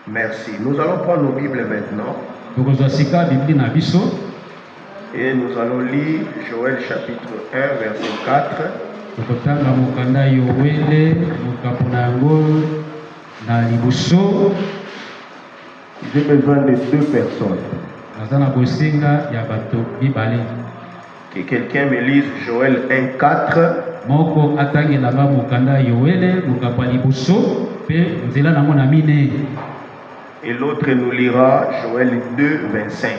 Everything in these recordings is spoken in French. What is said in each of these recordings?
Merci. Nous allons prendre nos Bibles maintenant. Et nous allons lire Joël chapitre 1, verset 4. J'ai besoin de deux personnes. Que quelqu'un me lise Joël 1, 4. Et l'autre nous lira Joël 2, 25.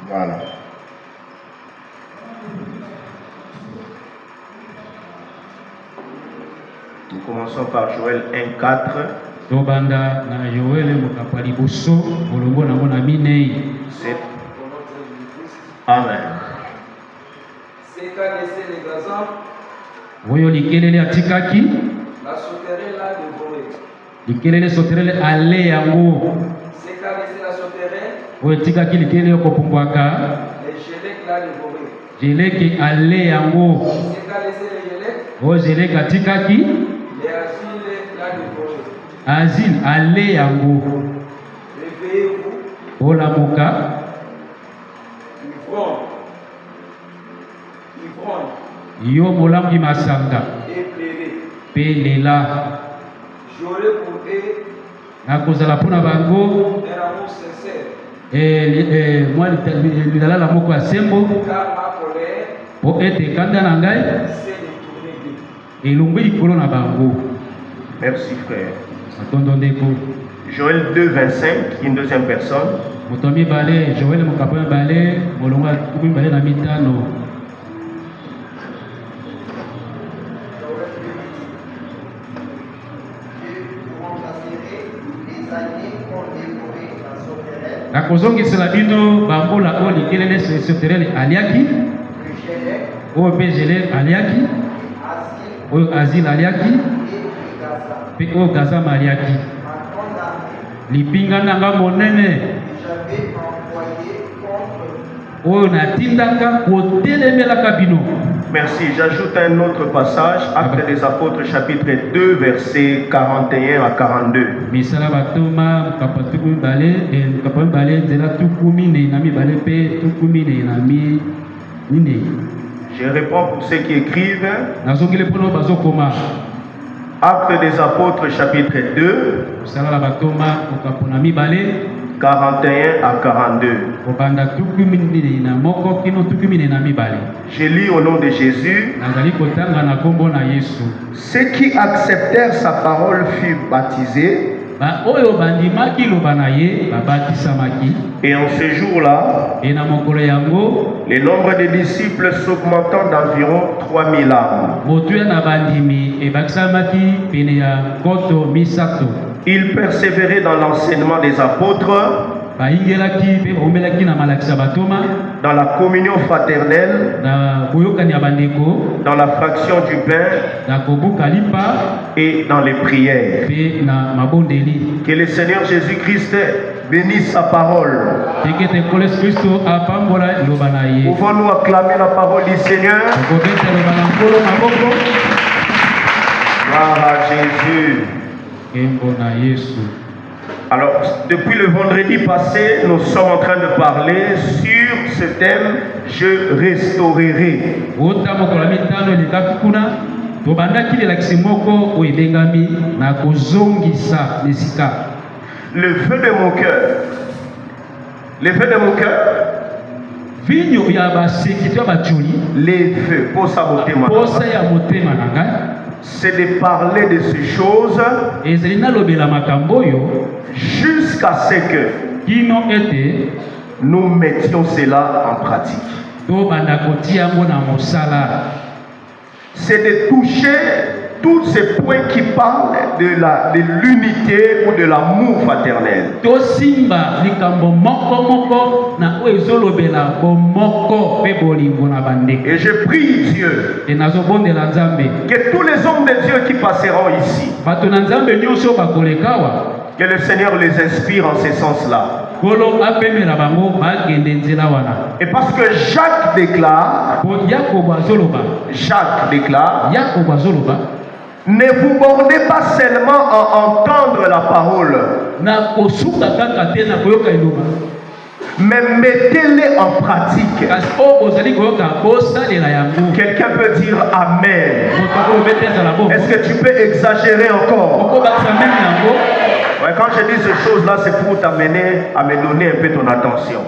Voilà. Nous commençons par Joël 1, 4. Amen. Oyo likelele atikaki la sauterelle l'a dévoré. Likelele sauterelle ale yango Sékalese la sauterelle. Oyo tikaki likelele kopumbwaka Les Gélec l'a dévoré. Jeleki ale yango Sékalese les Gélec. Oyo Jeleki atikaki Les Asile l'a dévoré. Azil ale yango Réveillez-vous. olamuka Ivrogne. yo molambi masanga Éclairé. pelela J'aurai pour eux nakozala mpona bango un amour sincère. mwa lidalala moko ya sembo Car ma colère po ete kanda na ngai s'est détournée d'eux. elongwe likolo na bango. Merci frère. Atondo ndeko Joël 2, 25, une deuxième personne. moto mibale Joël mokapo mibale molongo ya tuku mibale na mitano. nakozongisela bino bambola oyo likelele sauterelle aliaki oyo mpe Jelek aliaki oyo Azil aliaki mpe oyo Gazama aliaki. Lipinga nanga monene oyo natindaka kotelemelaka bino. Merci. J'ajoute un autre passage, Actes des Apôtres, chapitre 2, versets 41 à 42. Misala batoma kapatuku mbale kapatuku mbale nzela tukumi ne nami bale pe tukumi ne nami nine. Je réponds pour ceux qui écrivent. Nazongile pono bazokoma. Actes des Apôtres, chapitre 2, Misala batoma kapona mibale 41 à 42. Je lis au nom de Jésus. Ceux qui acceptèrent sa parole furent baptisés. Et en ce jour-là, le nombre de disciples s'augmentant d'environ 3000 âmes. Ils persévéraient dans l'enseignement des apôtres, dans la communion fraternelle, dans la fraction du pain et dans les prières. Que le Seigneur Jésus-Christ bénisse sa parole. Pouvons-nous acclamer la parole du Seigneur? Gloire à Jésus. Alors, depuis le vendredi passé, nous sommes en train de parler sur ce thème « Je restaurerai ». Le feu de mon cœur, le feu de mon cœur, les feux, pour saboter ma c'est de parler de ces choses jusqu'à ce que nous mettions cela en pratique. C'est de toucher tous ces points qui parlent de l'unité ou de l'amour fraternel. Et je prie Dieu que tous les hommes de Dieu qui passeront ici, que le Seigneur les inspire en ce sens-là. Et parce que Jacques déclare, ne vous bornez pas seulement à entendre la parole, mais mettez-les en pratique. Quelqu'un peut dire Amen. Est-ce que tu peux exagérer encore? Ouais, quand je dis ces choses-là, c'est pour t'amener à me donner un peu ton attention.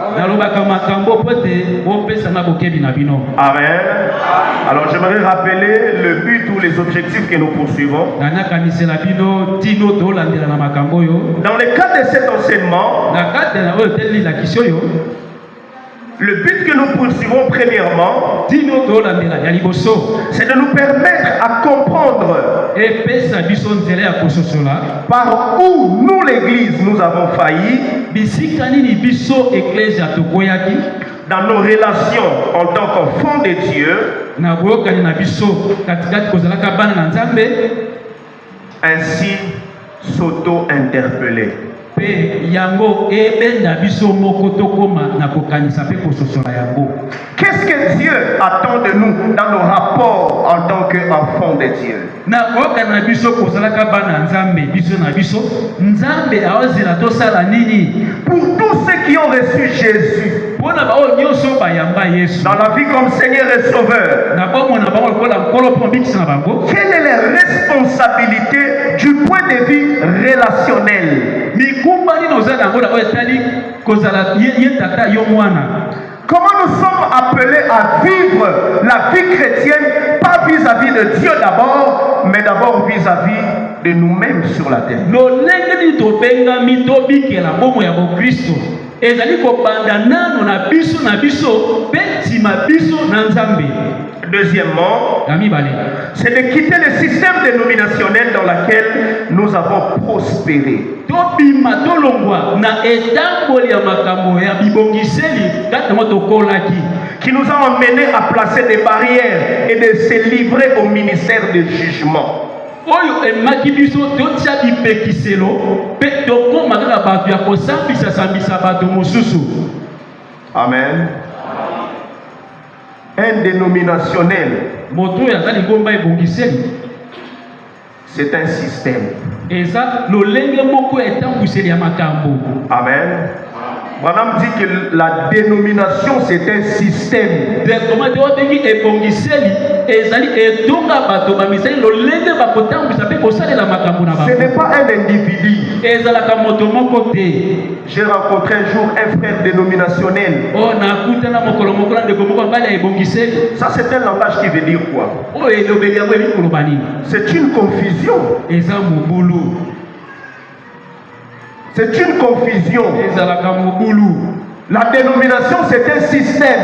Amen. Alors j'aimerais rappeler le but ou les objectifs que nous poursuivons. Dans le cadre de cet enseignement, le but que nous poursuivons premièrement, c'est de nous permettre à comprendre par où nous, l'Église, nous avons failli dans nos relations en tant qu'enfants de Dieu, ainsi s'auto-interpeller. Qu'est-ce que Dieu attend de nous dans nos rapports en tant qu'enfants de Dieu? Pour tous ceux qui ont reçu Jésus dans la vie comme Seigneur et Sauveur, quelle est la responsabilité du point de vue relationnel? Comment nous sommes appelés à vivre la vie chrétienne, pas vis-à-vis de Dieu d'abord, mais d'abord vis-à-vis de nous-mêmes sur la terre. Deuxièmement, c'est de quitter le système dénominationnel dans lequel nous avons prospéré. Qui nous a emmenés à placer des barrières et de se livrer au ministère du jugement. Amen. Un dénominationnel, c'est un système. Amen. Madame dit que la dénomination c'est un système. Ce n'est pas un individu. J'ai rencontré un jour un frère dénominationnel. Ça c'est un langage qui veut dire quoi? C'est une confusion. C'est une confusion. La dénomination, c'est un système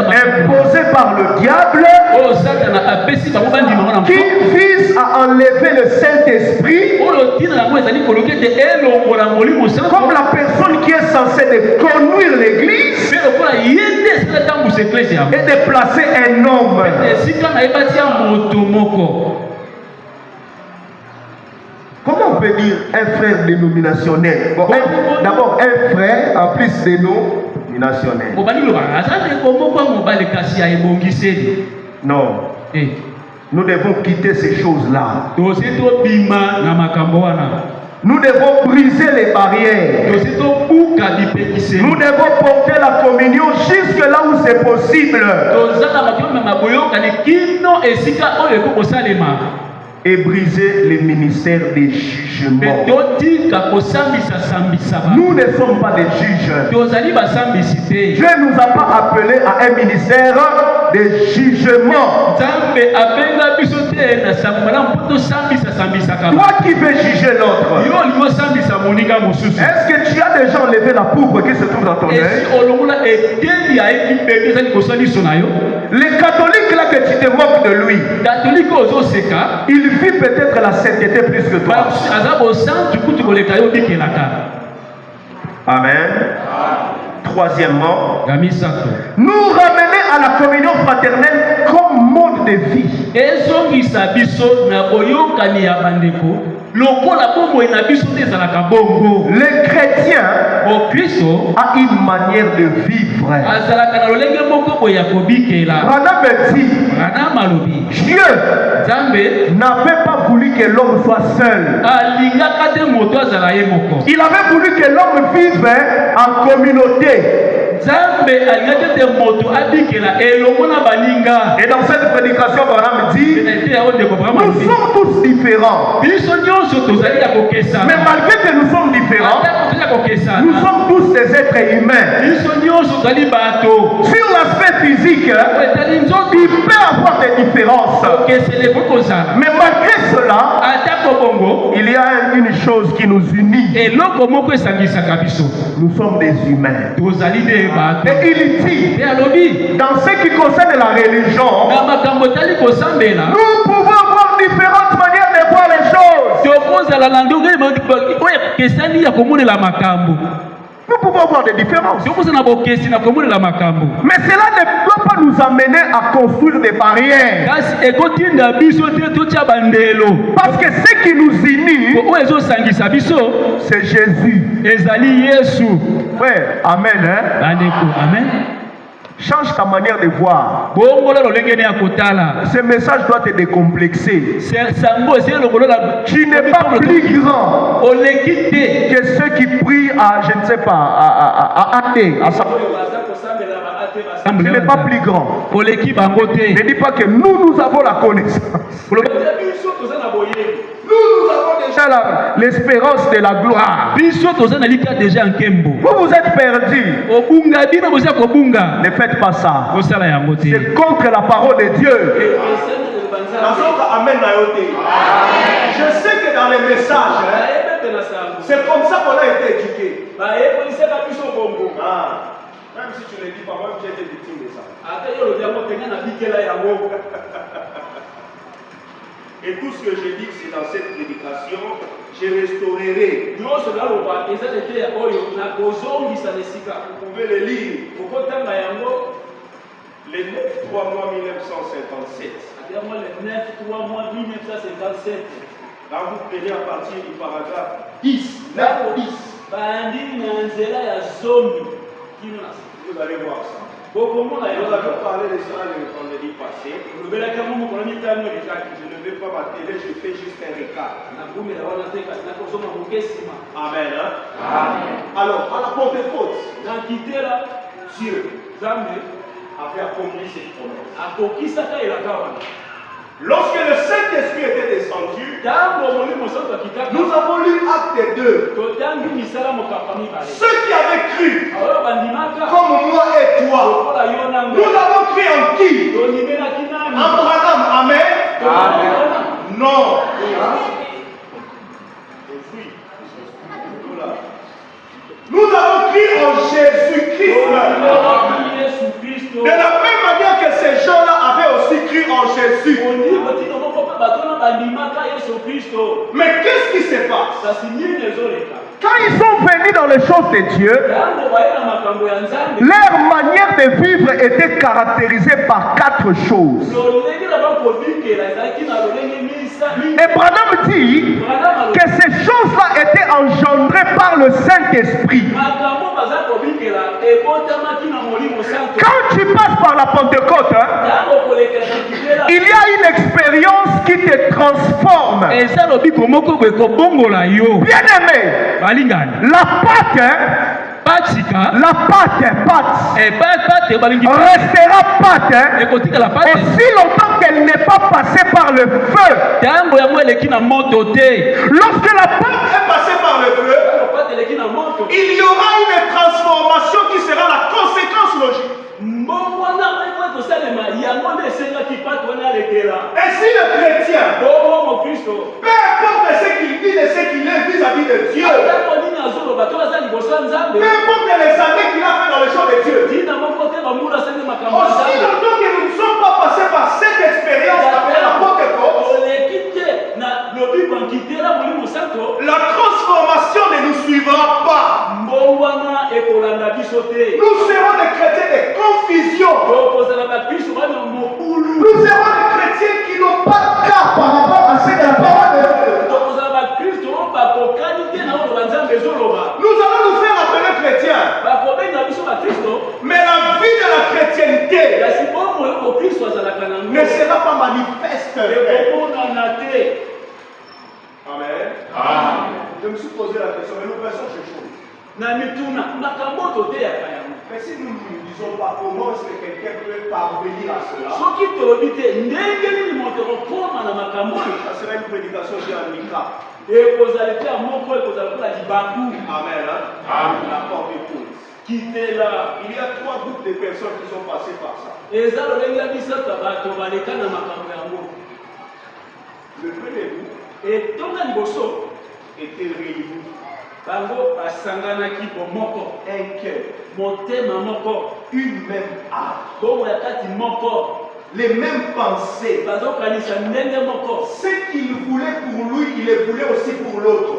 imposé par le diable qui vise à enlever le Saint-Esprit comme la personne qui est censée de conduire l'Église et de placer un homme. Comment on peut dire un frère dénominationnel? Bon, d'abord, un frère en plus dénominationnel. Non. Nous devons quitter ces choses-là. Nous devons briser les barrières. Nous devons porter la communion jusque là où c'est possible. Et briser les ministères des jugements. Nous ne sommes pas des juges. Dieu ne nous a pas appelés à un ministère de jugement. Toi qui veux juger l'autre, est-ce que tu as déjà enlevé la pourpre qui se trouve dans ton œil? Le catholique là que tu te moques de lui, il vit peut-être la sainteté plus que toi. Amen. Troisièmement, nous ramener à la communion fraternelle comme mode de vie. Le chrétien a une manière de vivre. Dieu n'avait pas voulu que l'homme soit seul. Il avait voulu que l'homme vive en communauté. Et dans cette prédication, Abraham dit, nous sommes tous différents. Mais malgré que nous sommes différents, nous sommes tous des êtres humains. Sur l'aspect physique, il peut avoir des différences. Mais malgré cela, il y a une chose qui nous unit. Nous sommes des humains. Et il dit, dans ce qui concerne la religion, nous pouvons avoir différentes manières de voir les choses. Nous pouvons avoir des différences. Mais cela ne doit pas nous amener à construire des barrières. Parce que ce qui nous unit, c'est Jésus. Frère, amen. Hein? Amen. Change ta manière de voir. Ce message doit te décomplexer. Tu n'es pas plus grand que ceux qui prient à, je ne sais pas, à athée. Tu n'es pas plus grand. Ne dis pas que nous avons la connaissance. Nous avons déjà l'espérance de la gloire. Vous vous êtes perdus. Ne faites pas ça. C'est contre la parole de Dieu. Je sais que dans les messages, c'est comme ça qu'on a été éduqué. Même si tu ne le dis pas, moi j'ai été victime de ça. Et tout ce que je dis, c'est dans cette prédication, je restaurerai. Vous pouvez le lire. Le 9 3 mois 1957. Le 9 mois 1957. Là, vous prenez à partir du paragraphe 10. 9 ou 10. Vous allez voir ça. Nous avons parlé de ça le vendredi passé. Je ne vais pas m'atteler, je fais juste un récap. Amen. Hein? Amen. Alors, à la Pentecôte, Dieu avait accompli cette promesse. Lorsque le Saint-Esprit était descendu, nous avons lu Acte 2. Ceux qui avaient cru, comme moi et toi, nous avons cru en qui? Abraham, amen. Amen. Non. Nous avons cru en Jésus-Christ. De la même manière que ces gens-là avaient aussi cru en Jésus. Mais qu'est-ce qui se passe? Quand ils sont venus dans les choses de Dieu, leur manière de vivre était caractérisée par 4 choses. Et Branham dit que ces choses-là étaient engendrées par le Saint-Esprit. Quand tu passes par la Pentecôte, il y a une expérience qui te transforme. Bien aimé, la pâte, restera pâte aussi longtemps qu'elle n'est pas passée par le feu. Lorsque la pâte est passée par le feu, il y aura une transformation qui sera la conséquence logique. Et si le chrétien, peu importe ce qu'il dit et ce qu'il est vis-à-vis de Dieu, peu importe les années qu'il a fait dans le champ de Dieu, aussi longtemps que nous ne sommes pas passés par cette expérience après la Pentecôte, la transformation ne nous suivra pas. Nous serons des chrétiens de confusion. Nous serons des chrétiens qui n'ont pas de cas par rapport à ce que la parole de Dieu. ne sera pas manifeste. Amen. Je me suis posé la question, mais nous pensons chez chose. Mais si nous ne disons pas comment est-ce que quelqu'un peut parvenir à cela, ça sera une prédication qui est handicap. Amen. La porte est courte. Il y a 3 groupes de personnes qui sont passées par ça. Le premier groupe était réuni. Un cœur, une même âme, les mêmes pensées. Ce qu'il voulait pour lui, il le voulait aussi pour l'autre.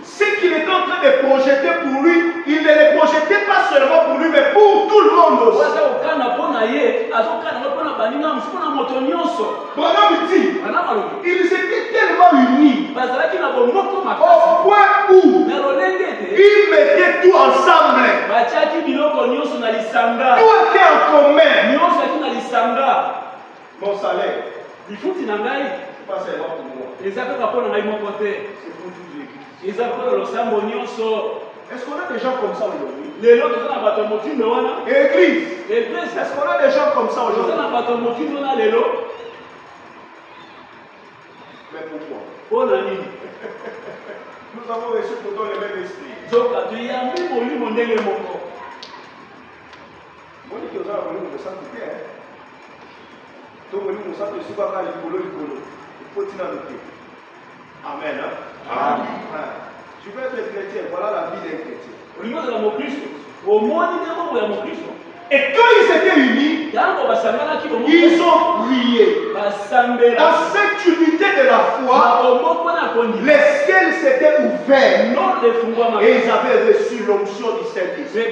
Ce qu'il était en train de projeter pour lui, il ne le projetait pas seulement pour lui, mais pour tout le monde aussi. Ils étaient tellement unis au point où ils mettaient tout ensemble. Tout était en commun. Mon salaire, c'est pas seulement pour moi. C'est pour toute l'église. Est-ce qu'on a des gens comme ça aujourd'hui? Église, est-ce qu'on a des gens comme ça aujourd'hui? Mais pourquoi? Nous avons reçu pourtant le même esprit. Amen. Tu veux être chrétien, voilà la vie d'un chrétien. Et quand ils étaient unis, ils ont prié. Dans cette unité de la foi, les ciels s'étaient ouverts et ils avaient reçu l'onction du Saint-Esprit.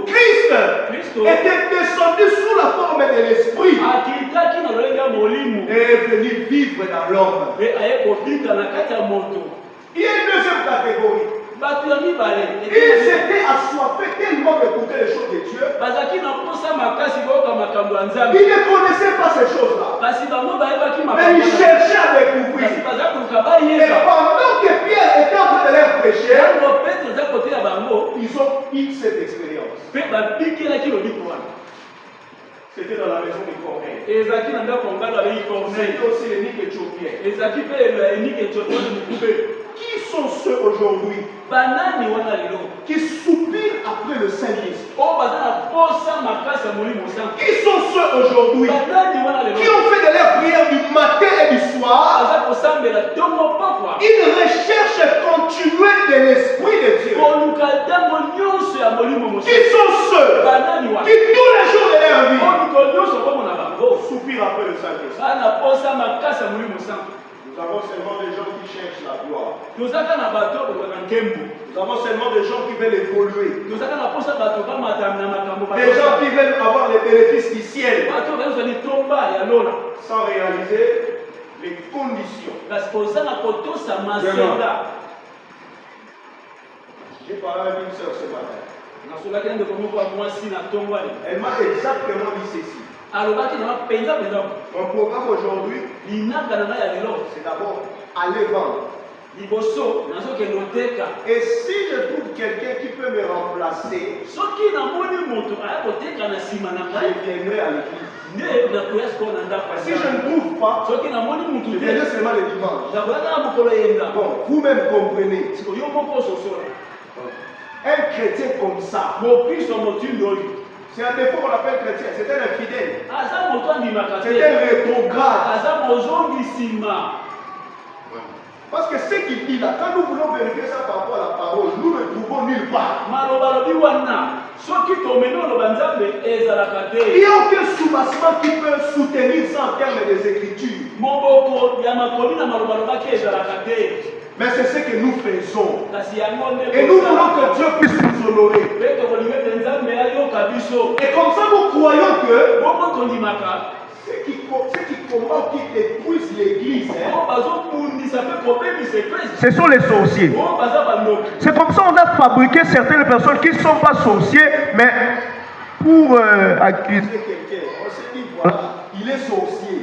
Christ était descendu sous la forme de l'Esprit et est venu vivre dans l'homme. Il y a une deuxième catégorie. Ils étaient assoiffés tellement d'écouter les choses de Dieu. Ils ne connaissaient pas ces choses-là. Mais ils cherchaient à découvrir. Et pendant que Pierre était en train de leur prêcher, ils ont eu cette expérience. C'était dans la maison de Corneille. C'était aussi l'énigme éthiopien. Qui sont ceux aujourd'hui qui soupirent après le Saint-Esprit? Qui sont ceux aujourd'hui qui ont fait de leur prière du matin et du soir une recherche continue de l'Esprit de Dieu? Qui sont ceux qui tous les jours de leur vie soupirent après le Saint-Esprit? Nous avons seulement des gens qui cherchent la gloire. Nous avons seulement des gens qui veulent évoluer. Des gens qui veulent avoir les bénéfices du ciel sans réaliser les conditions. J'ai parlé avec une soeur ce matin. Elle m'a exactement dit ceci. Mon programme aujourd'hui, c'est d'abord aller vendre. Et si je trouve quelqu'un qui peut me remplacer, je viendrai à l'église. Si je ne trouve pas, je viendrai seulement le dimanche. Bon, vous-même comprenez. Un chrétien comme ça, c'est un défaut qu'on appelle chrétien, c'est un infidèle. C'est un rétrograde. Parce que ce qu'il dit là, quand nous voulons vérifier ça par rapport à la parole, nous ne trouvons nulle part. Il n'y a aucun soubassement qui peut soutenir ça en termes des Écritures. Mais c'est ce que nous faisons. Et nous voulons que Dieu puisse nous honorer. Et comme ça, nous croyons que ce qui comment qui détruisent l'église. Ce sont les sorciers. C'est comme ça qu'on a fabriqué certaines personnes qui ne sont pas sorciers, mais pour accuser quelqu'un. On s'est dit, voilà, il est sorcier.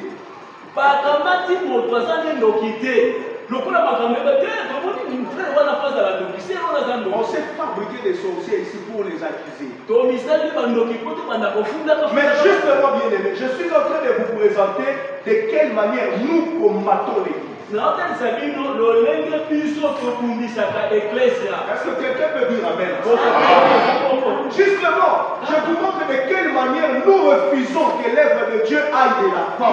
On s'est fabriqué des sorciers ici pour les accuser. Mais justement, bien aimé, je suis en train de vous présenter de quelle manière nous combattons l'église. Est-ce que quelqu'un peut dire amen? Justement, je vous montre de quelle manière nous refusons que l'œuvre de Dieu aille de l'avant.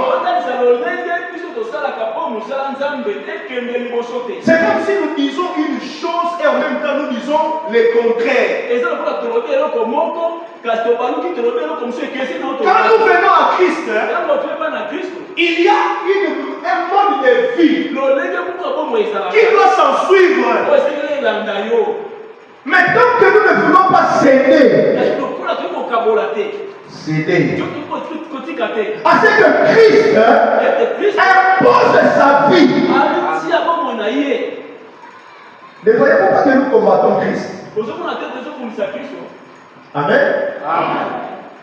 C'est comme si nous disons une chose et en même temps nous disons le contraire. Quand nous venons à Christ, il y a un mode de vie qui doit s'en suivre. Mais tant que nous ne voulons pas céder à ce que Christ impose sa vie, ne voyez-vous pas que nous combattons Christ? Amen.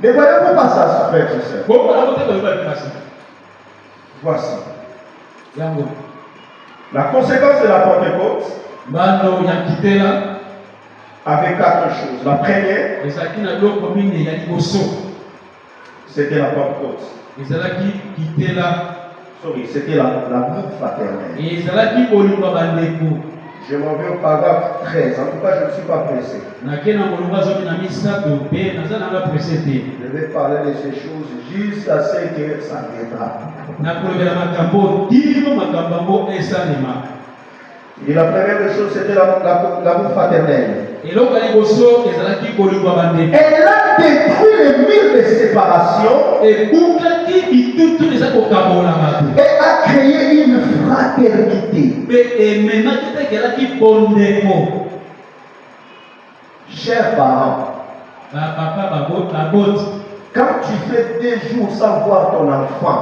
Ne voyez-vous pas ça, frère et soeur? Voici. La conséquence de la Pentecôte avait 4 choses. La première, c'était la Pentecôte. C'était l'amour fraternel. Je m'en vais au paragraphe 13. En tout cas, je ne suis pas pressé. Je vais parler de ces choses jusqu'à ce que ça viendra. Et la première des choses, c'était l'amour fraternel. Elle a détruit les murs de séparation et a créé une fraternité. Chers parents, quand tu fais 2 jours sans voir ton enfant,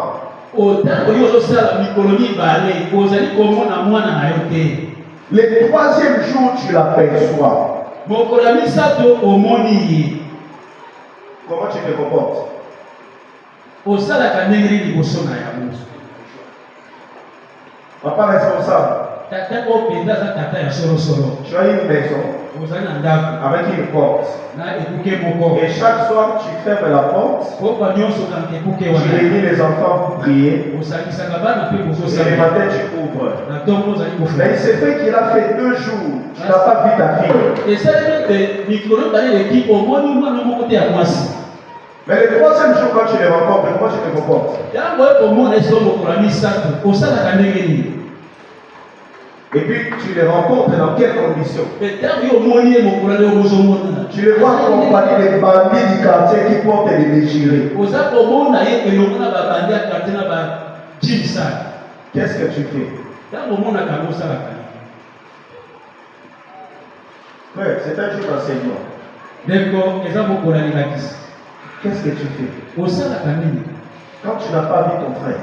le 3e jour, tu l'aperçois. Comment tu te comportes? Papa responsable. Tu as une maison avec une porte. Et chaque soir, tu fermes la porte. Tu réunis les enfants pour prier. Et le matin, tu ouvres. Mais il s'est fait qu'il a fait 2 jours. Tu n'as pas vu ta fille. Mais le 3e jour, quand tu les rencontres, comment tu te comportes? Et puis tu les rencontres dans quelles conditions? Tu les vois accompagner des bandits du quartier qui portent des déchirés. Qu'est-ce que tu fais? Frère, c'est un jour d'enseignement. Qu'est-ce que tu fais? Quand tu n'as pas vu ton frère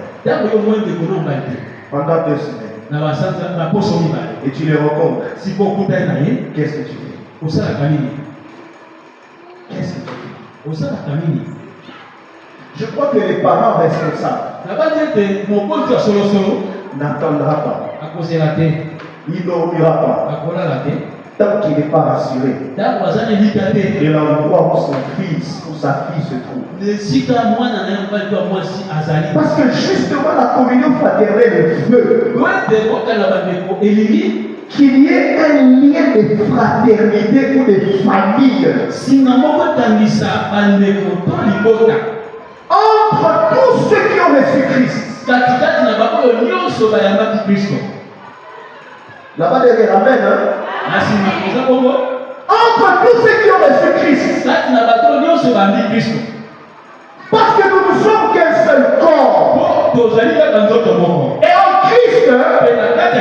pendant 2 semaines, et tu les rencontres, qu'est-ce que tu fais? Qu'est-ce que tu fais? Je crois que les parents responsables n'attendra pas. Il n'oubliera pas. Tant qu'il n'est pas rassuré de l'endroit où son fils ou sa fille se trouve. Parce que justement la communion fraternelle veut qu'il y ait un lien de fraternité ou de famille entre tous ceux qui ont reçu Christ. Là-bas derrière, amen. Entre tous ceux qui ont reçu Christ. Parce que nous ne sommes qu'un seul corps. Et en Christ,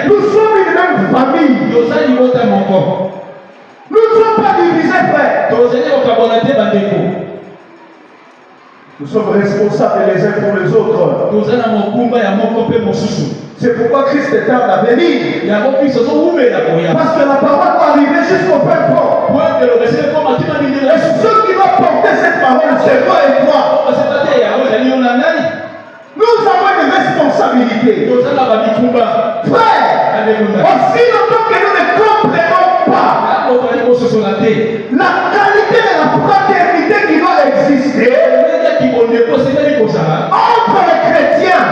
nous sommes une même famille. Nous ne sommes pas divisés, frères. Nous sommes responsables les uns pour les autres. C'est pourquoi Christ est tard à venir. Parce que la parole va arriver jusqu'au point fort. Et ceux qui vont porter cette parole, c'est toi et moi. Nous avons une responsabilité. Frère, aussi longtemps que nous ne comprenons pas la qualité de la fraternité qui doit exister entre les chrétiens,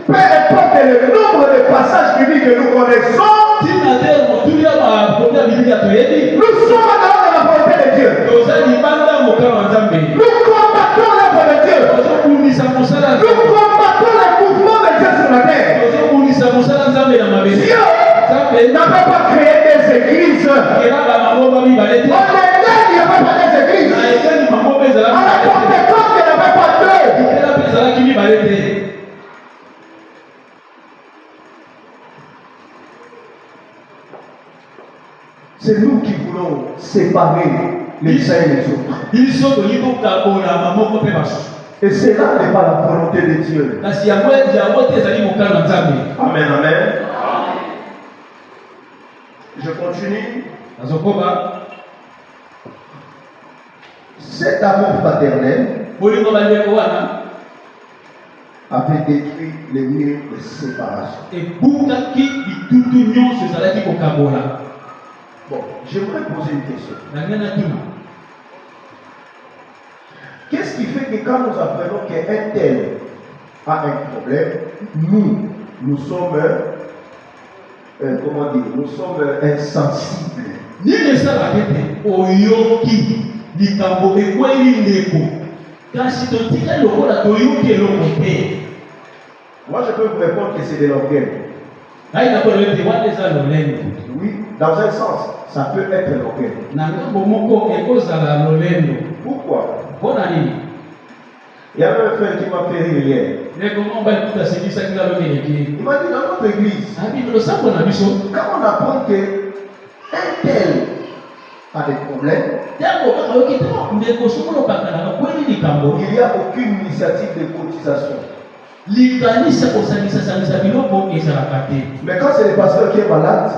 peu importe le nombre de passages bibliques que nous connaissons, nous sommes dans la volonté de Dieu. Nous combattons l'œuvre de Dieu. Nous combattons le mouvement de Dieu sur la terre. Dieu n'avait pas créé des églises. En Éden, il n'y avait pas des églises. À la Pentecôte, il n'y avait pas deux. C'est nous qui voulons séparer les uns et les autres. Et cela n'est pas la volonté de Dieu. Amen, amen. Je continue. Cet amour fraternel avait détruit les murs de séparation. Bon, j'aimerais poser une question. Qu'est-ce qui fait que quand nous apprenons qu'un tel a un problème, nous sommes, comment dire, nous sommes insensibles. Moi, je peux vous répondre que c'est de l'orgueil. Oui, dans un sens, ça peut être l'orgueil. Pourquoi? Il y a un frère qui m'a fait rire hier. Il m'a dit dans notre église, quand on apprend qu'un tel a des problèmes, il n'y a aucune initiative de cotisation. Mais quand c'est le pasteur qui est malade,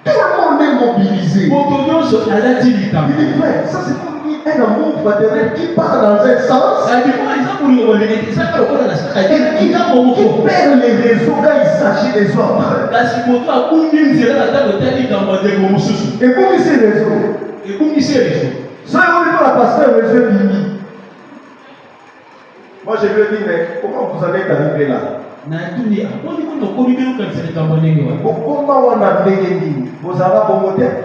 tout le monde est mobilisé. Il dit, frère, ça c'est comme un amour fraternel qui part dans un sens et qui perd les réseaux quand il s'agit des autres. Et pour ces réseaux, ça est la pasteur réseau Mimi. Moi je lui ai dit, mais comment vous en êtes arrivé là? Comment on a béni? Vous avez bon modèle?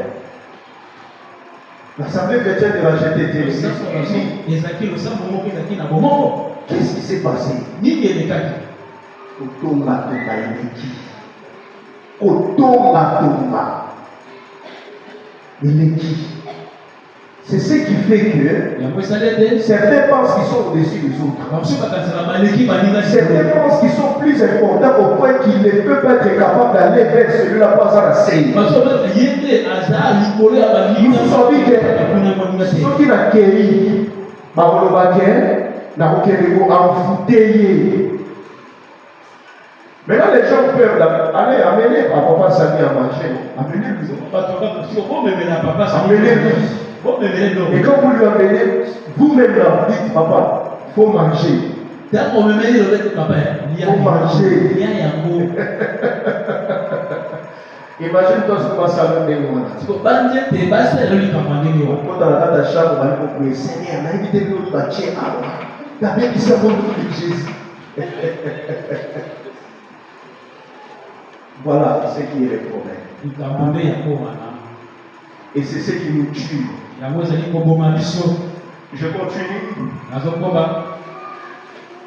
L'Assemblée chrétienne de la GTT. Qu'est-ce qui s'est passé? C'est ce qui fait que certains pensent qu'ils sont au-dessus des autres. Certains pensent qu'ils sont plus importants au point qu'ils ne peuvent pas être capables d'aller vers celui-là pas à la scène. Nous sommes dit que ceux qui n'ont qu'éli, maintenant les gens peuvent aller amener papa Samy à manger. Amenez-lui. Et quand vous lui amenez, vous-même là, vous dites, papa, il faut manger. Il faut manger. Imagine-toi ce que va savoir de moi. Quand on a la chambre, on va dire, Seigneur, on a invité l'autre bâtiment. Il y a bien qui s'est rendu de Jésus. Voilà ce qui est le problème. Et c'est ce qui nous tue. Je continue.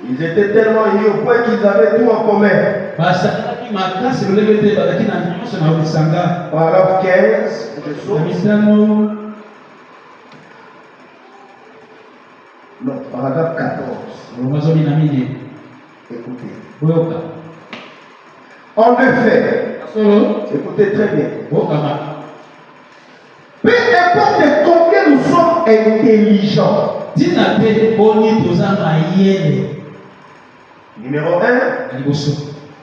Ils étaient tellement unis au point qu'ils avaient tout en commun. Paragraphe 15. Je saute. Non, paragraphe 14. Écoutez. En effet, écoutez très bien. Peu importe intelligents. Numéro 1,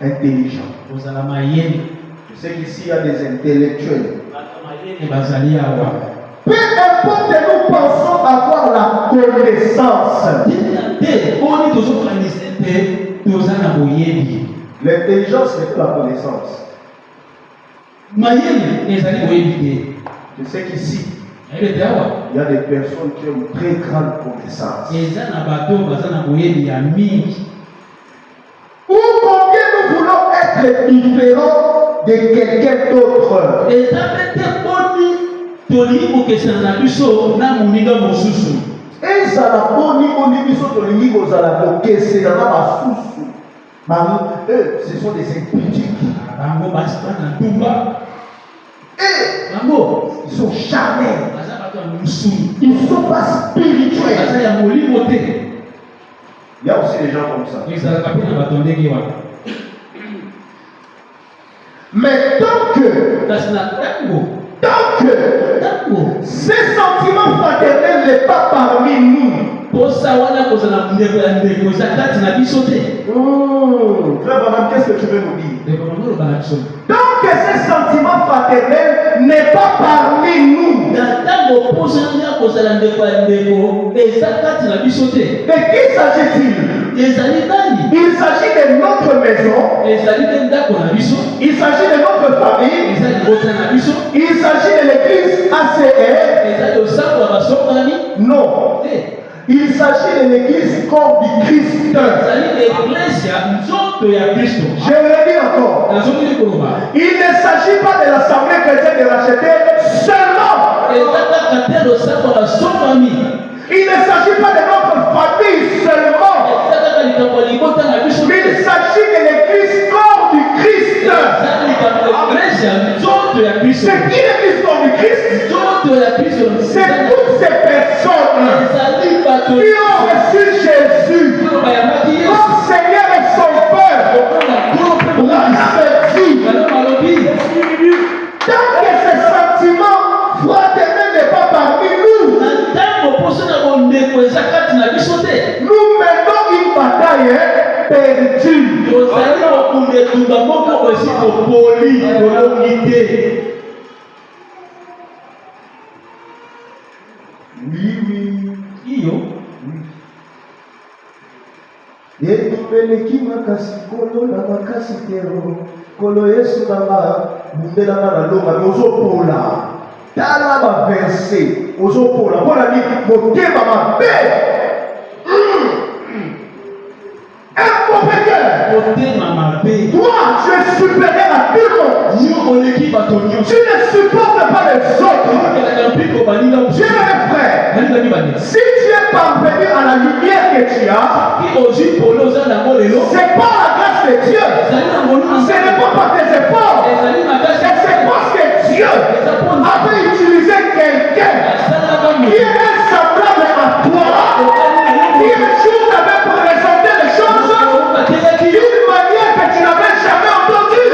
intelligent. Je sais qu'ici il y a des intellectuels. Peu importe, nous pensons avoir la connaissance. L'intelligence n'est pas la connaissance. Je sais qu'ici, il y a des personnes qui ont une très grande connaissance. Ou combien nous voulons être différents de quelqu'un d'autre. Ce sont des impudiques. Ils sont charnels. Ils ne sont pas spirituels. Il y a aussi des gens comme ça. Mais tant que ces sentiments fraternels n'est pas parmi nous, frère madame, qu'est-ce que tu veux nous dire? Tant que ces sentiments fraternels n'est pas parmi nous, de qui s'agit-il? Il s'agit de notre maison, il s'agit de notre famille, il s'agit de l'église ACR. Non, il s'agit de l'église corps du Christ. Je le dis encore, il ne s'agit pas de l'assemblée chrétienne de racheter seulement. Il ne s'agit pas de notre famille seulement. Il s'agit de l'église corps du Christ. C'est qui l'église corps du Christ? C'est toutes ces personnes qui ont reçu Jésus comme Seigneur et Sauveur. Tant que ce sentiment fraternel n'est pas parmi nous, nous menons une bataille perdue. Etubeleki makasi kolo na makasi tero kolo Yesu nanga bundela na longa ozopola tala ba verset ozopola mpona ni motema mabe toi tu es supérieur à tout le monde. Tu ne supportes pas les autres. Dieu est frère. Si tu es parvenu à la lumière que tu as, c'est pas la grâce de Dieu. Ce n'est pas par tes efforts. C'est parce que Dieu avait utilisé quelqu'un qui est semblable à toi, qui un jour t'avait présenté les choses d'une manière que tu n'avais jamais entendue.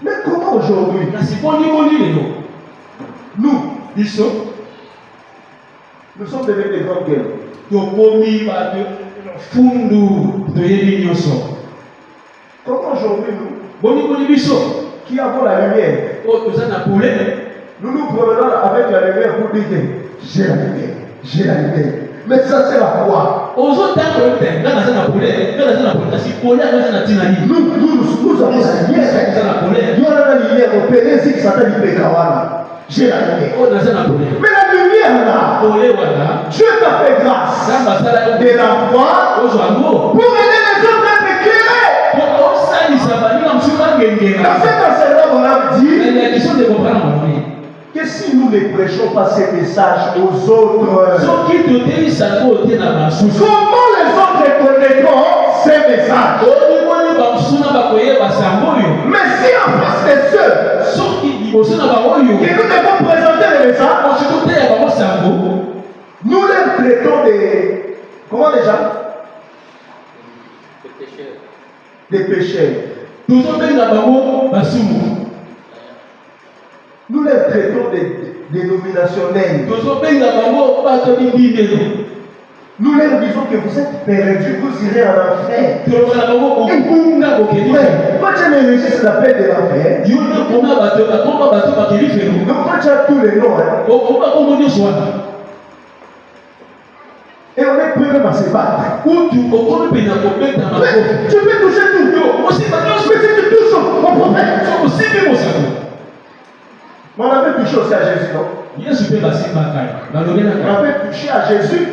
Mais comment aujourd'hui? Nous sommes devenus des grands guerres. Comment aujourd'hui nous, qui avons la lumière, nous nous promenons avec la lumière pour dire que j'ai la lumière, j'ai la lumière. Mais ça c'est la foi. Nous avons la lumière. Nous avons la lumière. J'ai la lumière. Mais la lumière là, Dieu t'a fait grâce de la foi pour aider les autres à être éclairés. Dans cet enseignement, on a dit que si nous ne prêchons pas ces messages aux autres, comment les autres connaîtront ces messages? Mais si en face de ceux que nous devons présenter les messages, nous les traitons des... Comment déjà? Des pécheurs. Nous traitons des dénominationnels. Nous leur disons que vous êtes perdus, vous irez en enfer. Toi, tu as un registre d'appel de l'enfer. Donc, toi, tu as tous les noms. Et on est prêt même à se battre. Tu peux toucher tout. Mais si tu touches mon prophète, mais on avait touché aussi à Jésus, non? On avait touché à Jésus.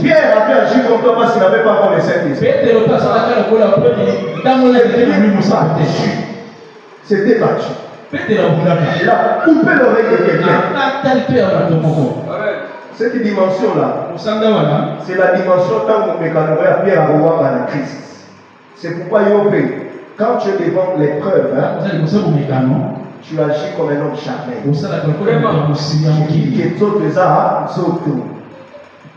Pierre avait agi contre toi parce qu'il n'avait pas encore le Saint-Esprit. C'était battu. Il a coupé l'oreille de quelqu'un. Cette dimension-là, c'est la dimension tant qu'on mécanisme à Pierre à revoir dans la Christ. C'est pourquoi quand tu es devant l'épreuve, tu agis comme un homme charnel.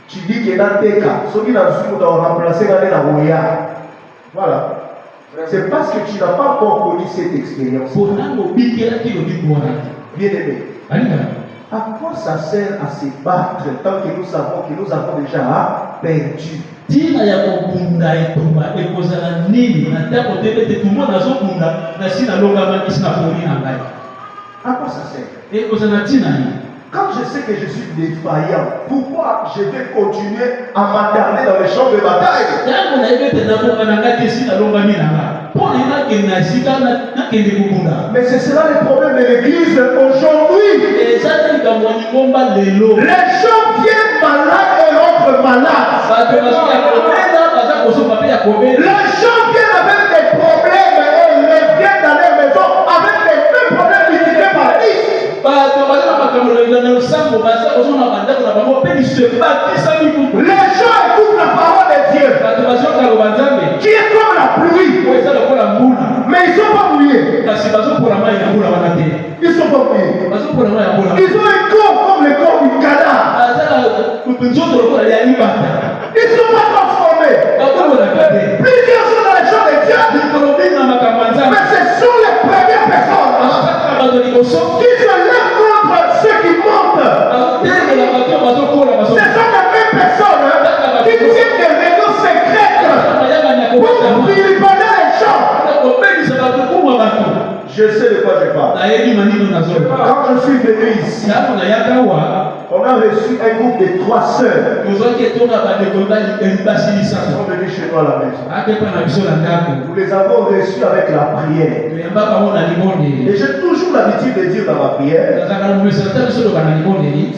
Tu dis que dans tes cas, ceux qui ont remplacé la Roya. Voilà. C'est parce que tu n'as pas encore connu cette expérience. Bien aimé. À quoi ça sert à se battre tant que nous savons que nous avons déjà perdu? À quoi ça sert? Quand je sais que je suis défaillant, pourquoi je vais continuer à m'attarder dans les champs de bataille? Mais c'est cela le problème de l'église aujourd'hui. Les gens viennent malades et rentrent malades. Les gens viennent avec des problèmes et ils reviennent dans leur maison avec les mêmes problèmes multipliés par 10. Les gens écoutent la parole de Dieu qui est comme la pluie, mais ils ne sont pas mouillés. Ils sont pas mouillés. Ils ont un corps comme le corps du cadavre. Ils ne sont pas transformés. Plusieurs sont dans les champs de Dieu, mais ce sont les premières personnes qui se lèvent contre ceux qui montent. Ce sont les mêmes personnes qui tiennent des réunions secrètes pour vilipender les gens. Je sais de quoi je parle. Quand je suis venu ici, on a reçu un groupe de 3 sœurs. Ils sont venus chez nous à la maison. Nous les avons reçus avec la prière. Et j'ai toujours l'habitude de dire dans ma prière,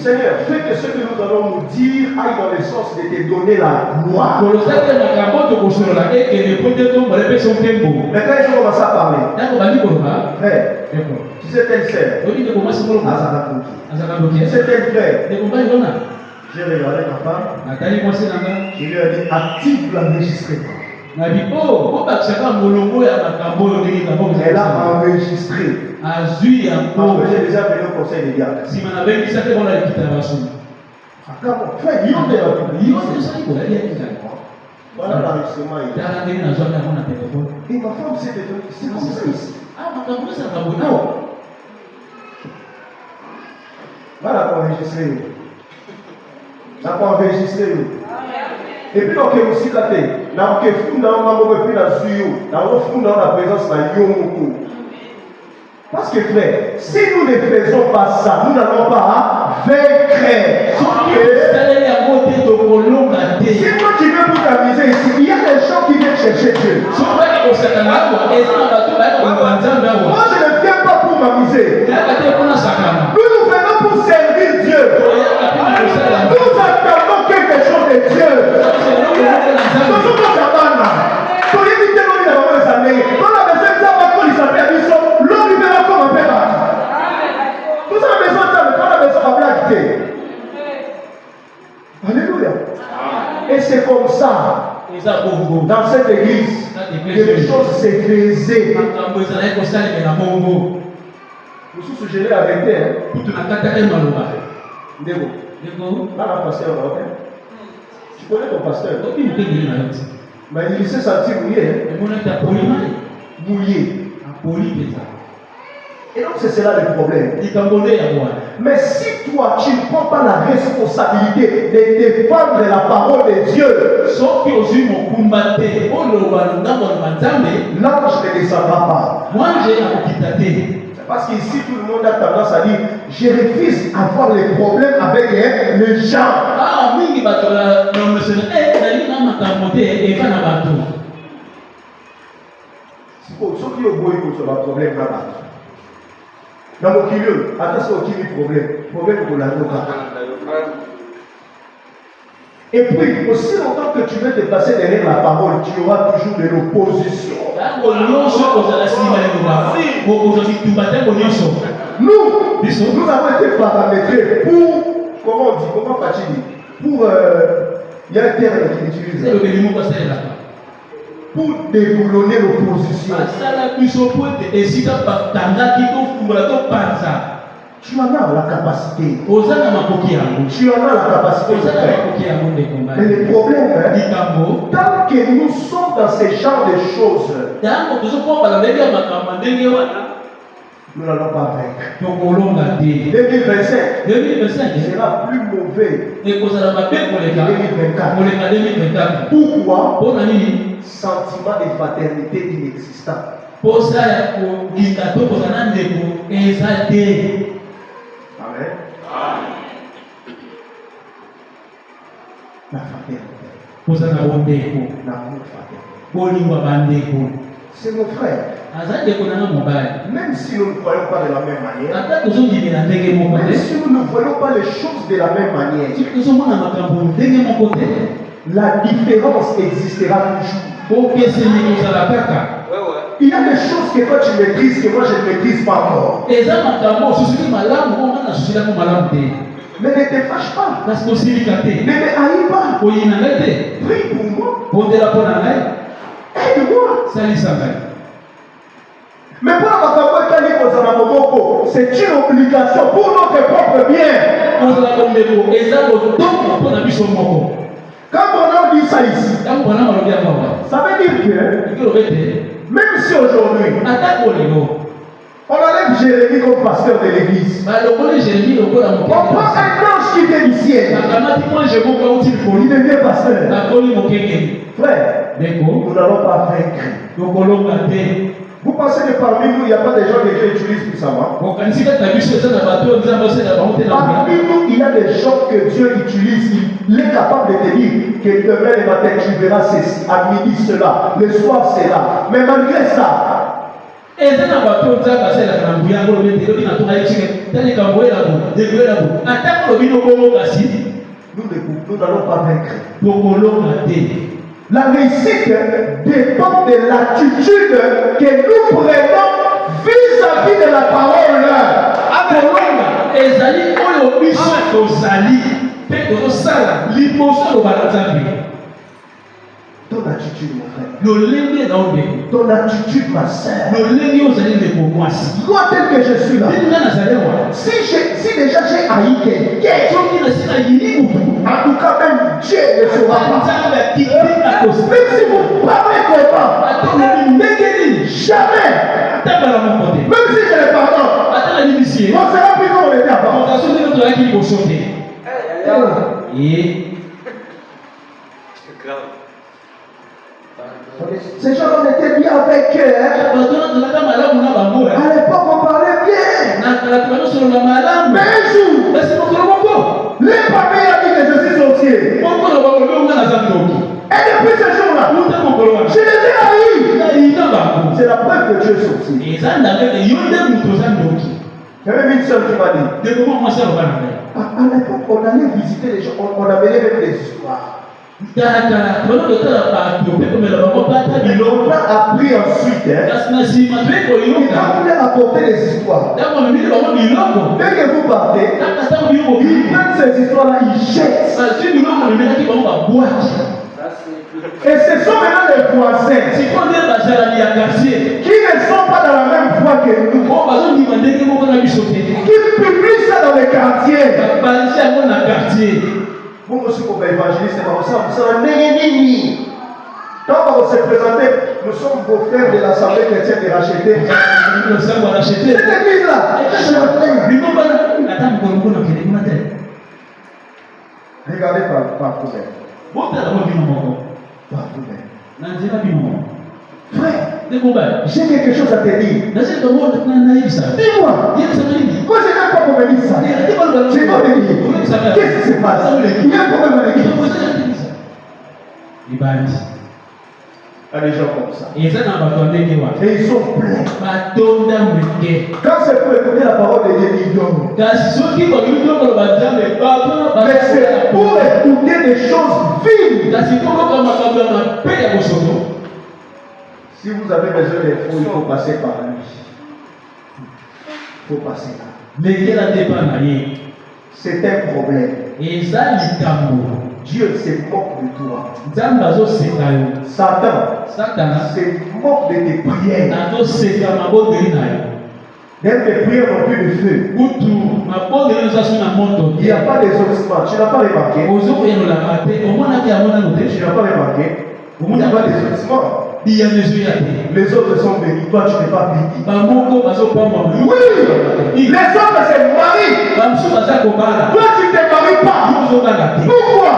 Seigneur, fais que ce que nous allons nous dire aille dans le sens de te donner la gloire. Mais quand ils ont commencé à parler, frère, tu sais telle sœur, tu sais tel frère. J'ai regardé ma femme, je lui ai dit active l'enregistrement. Elle a enregistré. Après, j'ai déjà venu au conseil des gardes. Voilà l'enregistrement. Et ma femme s'est étonnée. C'est comme ça ici. Voilà pour enregistrer. Là pour enregistrer. Et puis donc aussi quand na ke funda na mo puis la suyo na o funda la présence na yomoko. Parce que frère, si nous ne faisons pas ça, nous n'allons pas vaincre. Si toi tu veux pour t'amuser ici, il y a des gens qui viennent chercher Dieu. Moi je ne viens pas pour m'amuser. Nous nous venons pour servir Dieu. Nous attendons quelque chose de Dieu. Alléluia. Et c'est comme ça, dans cette église, que les choses se faisaient. Vous suggérez avec elle. Là, la pasteur, tu connais ton pasteur? Mais il s'est senti mouillé. Mouillé. Et donc c'est cela le problème. Mais si toi, tu ne prends pas la responsabilité de défendre la parole de Dieu, l'ange ne descendra pas. Parce qu'ici, tout le monde a tendance à dire, je refuse d'avoir les problèmes avec les gens. Ceux qui ont besoin de problème là-bas. Dans mon milieu, attention qui a problème pour la noca. Et puis, aussi longtemps que tu veux te passer derrière la parole, tu auras toujours de l'opposition. Nous avons été paramétrés pour, comment on dit, comment Fatih dit, pour, il y a un terme qu'il utilise. Pour déboulonner l'opposition. Tu en as la capacité. Tu en as la capacité de faire. Mais le problème, tant que nous sommes dans ce genre de choses, nous n'allons pas vaincre. 2025 sera plus mauvais que 2024. Pourquoi? Sentiment de fraternité inexistant. Amen. La fraternité. L'amour fraternité. C'est mon frère. Même si nous ne voyons pas de la même manière, même si nous ne voyons pas les choses de la même manière, la différence existera toujours. Il y a des choses que toi tu maîtrises que moi je ne maîtrise pas encore. Mais ne te fâche pas. Ne me haïs pas. Prie pour moi. Aide-moi. Mais pour la c'est une obligation pour notre propre bien. Quand on a dit ça ici, ça veut dire que même si aujourd'hui on enlève Jérémie comme pasteur de l'église, on prend un ange qui vient du ciel, il devient pasteur. Frère, nous n'allons pas vaincre. Vous pensez que parmi nous, il n'y a pas des gens que Dieu utilise puissamment? Parmi nous, il y a des gens que Dieu utilise. Il est capable de te dire que demain le matin, tu verras ceci, à midi cela, le soir cela. Mais malgré ça, nous n'allons pas vaincre. La réussite dépend de l'attitude que nous prenons vis-à-vis de la parole. Ton attitude, mon frère. Ton attitude, ma soeur. Moi, tel que je suis là. Si déjà j'ai haï quelqu'un, en tout cas, même Dieu ne saura pas. Même si vous parlez comment, jamais. Même si je le pardonne, on sera plus comme on était avant. Ces gens-là étaient bien avec eux. À l'époque, on parlait bien. Mais un jour, les papiers a dit que je suis sorcier. Et depuis ce jour-là, je les ai haïs. C'est la preuve que Dieu est sorcier. Il y avait une seule qui m'a dit. À l'époque, on allait visiter les gens, on amenait même des histoires. On a appris ensuite. Il a apporter des histoires. Dès que vous partez, ils prennent ces histoires-là, ils jettent. Et ce sont maintenant les voisins qui ne sont pas dans la même foi que nous, qui publient ça dans les quartiers. Bon, aussi, comme évangéliste, ça n'est Quand on s'est présenté, nous sommes vos frères de l'Assemblée chrétienne de racheter. Cette église-là. Regardez par vous-même. Par vous-même. Frère, j'ai quelque chose à te dire. Dis-moi. Moi, je n'ai pas pour me dire ça. Je dois te dire. Qu'est-ce qui se passe? Il y a un problème avec l'église. Il y a des gens comme ça. Et ils sont pleins. Quand c'est pour écouter la parole de Dieu, ils dorment. Mais c'est pour écouter des choses vives. Si vous avez besoin d'infos, il faut passer par lui. Il faut passer là. C'est un problème. Dieu se moque de toi. Satan se moque de tes prières. Même tes prières n'ont plus de feu. Il n'y a pas d'exaucement. Tu n'as pas remarqué? Tu n'as pas remarqué? Il n'y a pas d'exaucement. Les autres sont bénis, toi tu n'es pas béni. Oui, les autres se marient. Toi tu ne te maries pas. Pourquoi?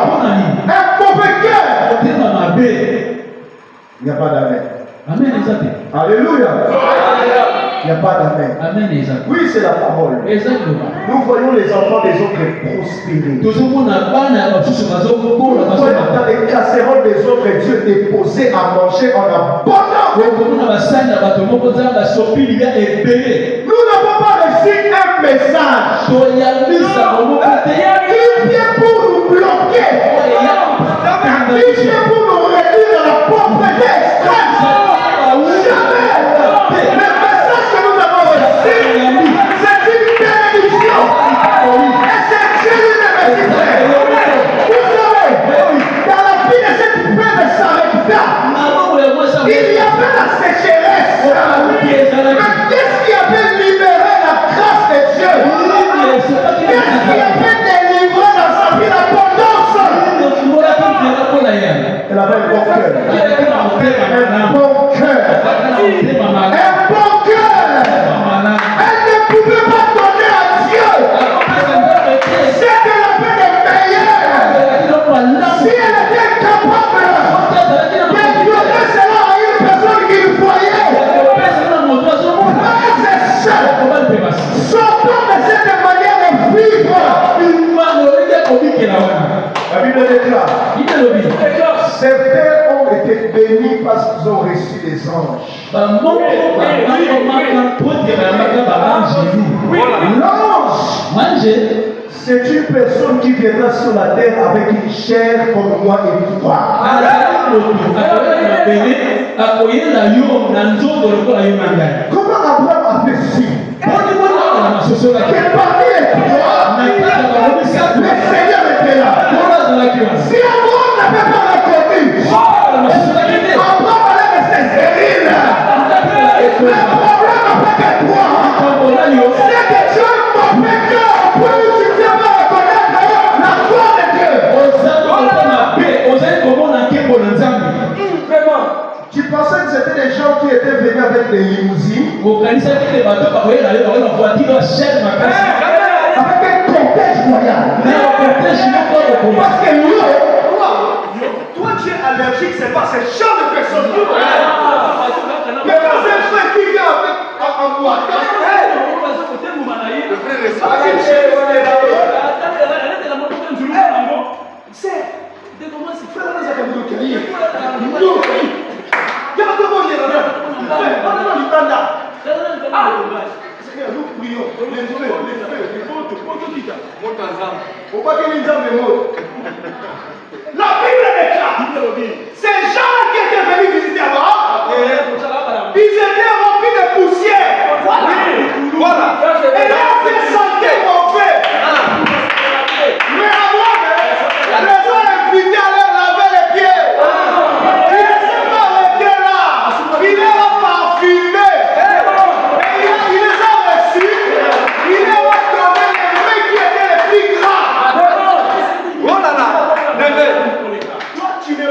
Un mauvais cœur. Il n'y a pas d'amen. Alléluia. Il n'y a pas d'amen. Oui, c'est la parole. Nous voyons les enfants des autres prospérer. Nous voyons dans les casseroles des autres Dieu déposer à manger en abondance. Nous n'avons pas reçu un message. Il vient pour nous bloquer. Il vient pour nous réduire à la pauvreté extrême. Jamais. Il y avait la sécheresse. Mais qu'est-ce qui avait libéré la grâce de Dieu? Qu'est-ce qui avait délivré dans sa vie l'abondance? Elle avait un bon cœur. Un bon cœur. Un bon cœur. Elle ne pouvait pas donner à Dieu ce qu'elle avait de meilleur. Si elle était capable de donner cela à une personne qu'il voyait, sortons de cette manière de vivre. La Bible déclare, certains ont été bénis parce qu'ils ont reçu des anges. L'ange, c'est une personne qui viendra sur la terre avec une chair comme moi et toi. Comment Abraham a fait ci? Que parmi les trois, le Seigneur était là. Si Abraham n'avait pas reconnu, Abraham allait rester stérile. Le problème n'a pas que toi. C'est que Dieu m'a fait cœur pour nous tu ne sais pas reconnaître la gloire de Dieu. Tu pensais que c'était des gens qui étaient venus avec des limousines? Avec un cortège royal. Parce que toi tu es allergique, c'est pas ce genre de personne. Mais quand c'est un frère qui vient avec en boîte, le frère est nous prions, les feux, la Bible déclare, ces gens qui étaient venus visiter Abraham, ils étaient remplis de poussière. Voilà. Et là, c'est santé mauvais. Mais Abraham, les gens invités à leur laver les pieds. Il ne s'est pas arrêté là. Il est parfumé. Il les a reçus. Il leur a donné les mecs qui étaient les plus gras. Oh là là. Toi, tu ne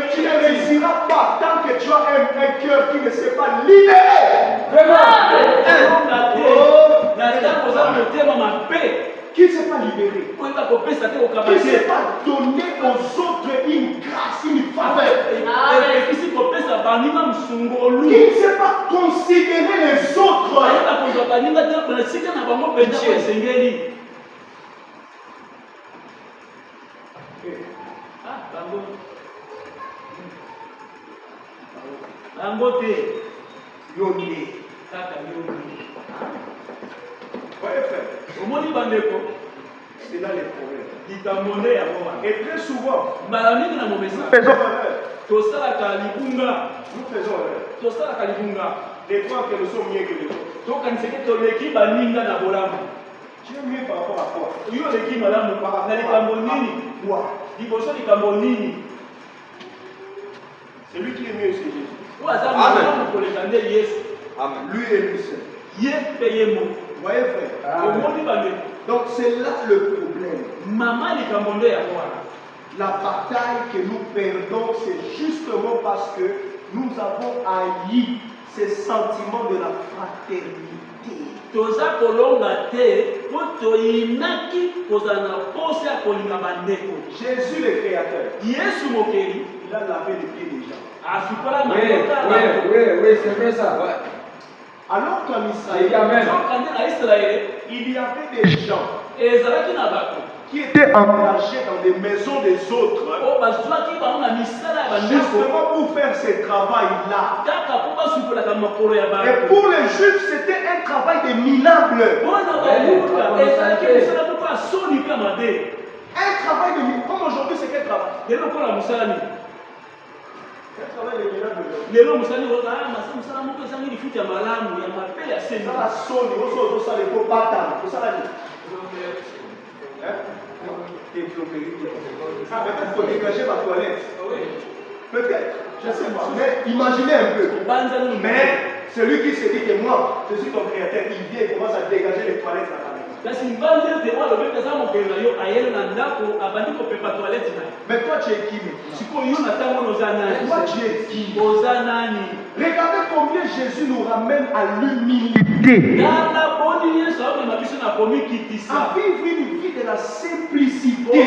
ne s'est pas libéré, qui ne s'est pas donné aux autres une grâce, une faveur, qui ne s'est pas considéré les autres. C'est là les problèmes. Et très souvent, nous faisons erreur. Des fois que nous sommes mieux que les autres. Tu es mieux par rapport à quoi? C'est lui qui est mieux, c'est Jésus. Amen. Lui est lui seul. Vous voyez, frère? Donc c'est là le problème. La bataille que nous perdons, c'est justement parce que nous avons haï ces sentiments de la fraternité. Jésus le Créateur, il a lavé les pieds des gens. Oui, c'est vrai ça. Ouais. Alors qu'en Israël, il y avait des gens qui étaient engagés dans des maisons des autres, justement pour faire ce travail-là. Et pour les Juifs, c'était un travail de minable. Un travail de minable. Comme aujourd'hui, c'est quel travail? Quel travail de minable? Peut-être qu'il faut dégager ma toilette. Peut-être, je sais pas. Mais imaginez un peu. Mais celui qui se dit que moi, je suis ton créateur, il vient et commence à dégager les toilettes à la maison. Mais toi tu es qui? Toi tu es qui? Regardez combien Jésus nous ramène à l'humilité, à vivre une vie de la simplicité,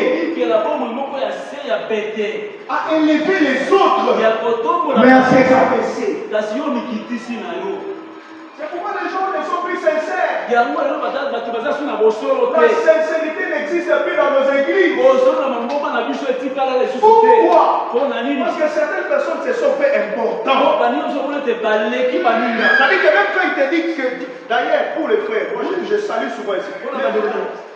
à élever les autres, mais à s'exabaisser. C'est pourquoi les gens ne sont plus sincères. La sincérité n'existe plus dans nos églises. Pourquoi? Parce que certaines personnes se sont fait importantes. C'est-à-dire que même quand il te dit que, d'ailleurs, pour les frères, moi je salue souvent ici.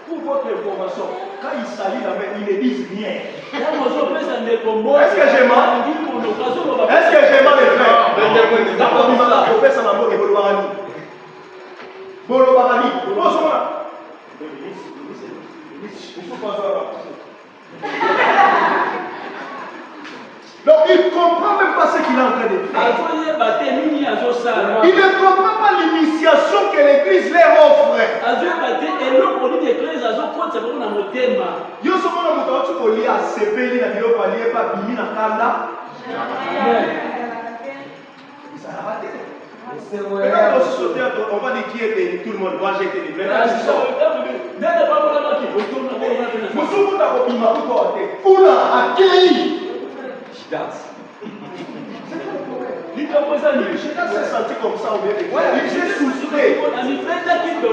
Pour votre information, quand ils saluent la main, ils ne disent rien. Est-ce que j'ai mal? Est-ce que j'ai mal, les frères? Donc il ne comprend même pas ce qu'il est en train de faire. Il ne comprend pas l'initiation que l'Église leur offre. On va dire qui est tout le monde. Moi j'ai été libre. Chacun s'est senti comme ça au début. Il s'est soustrait.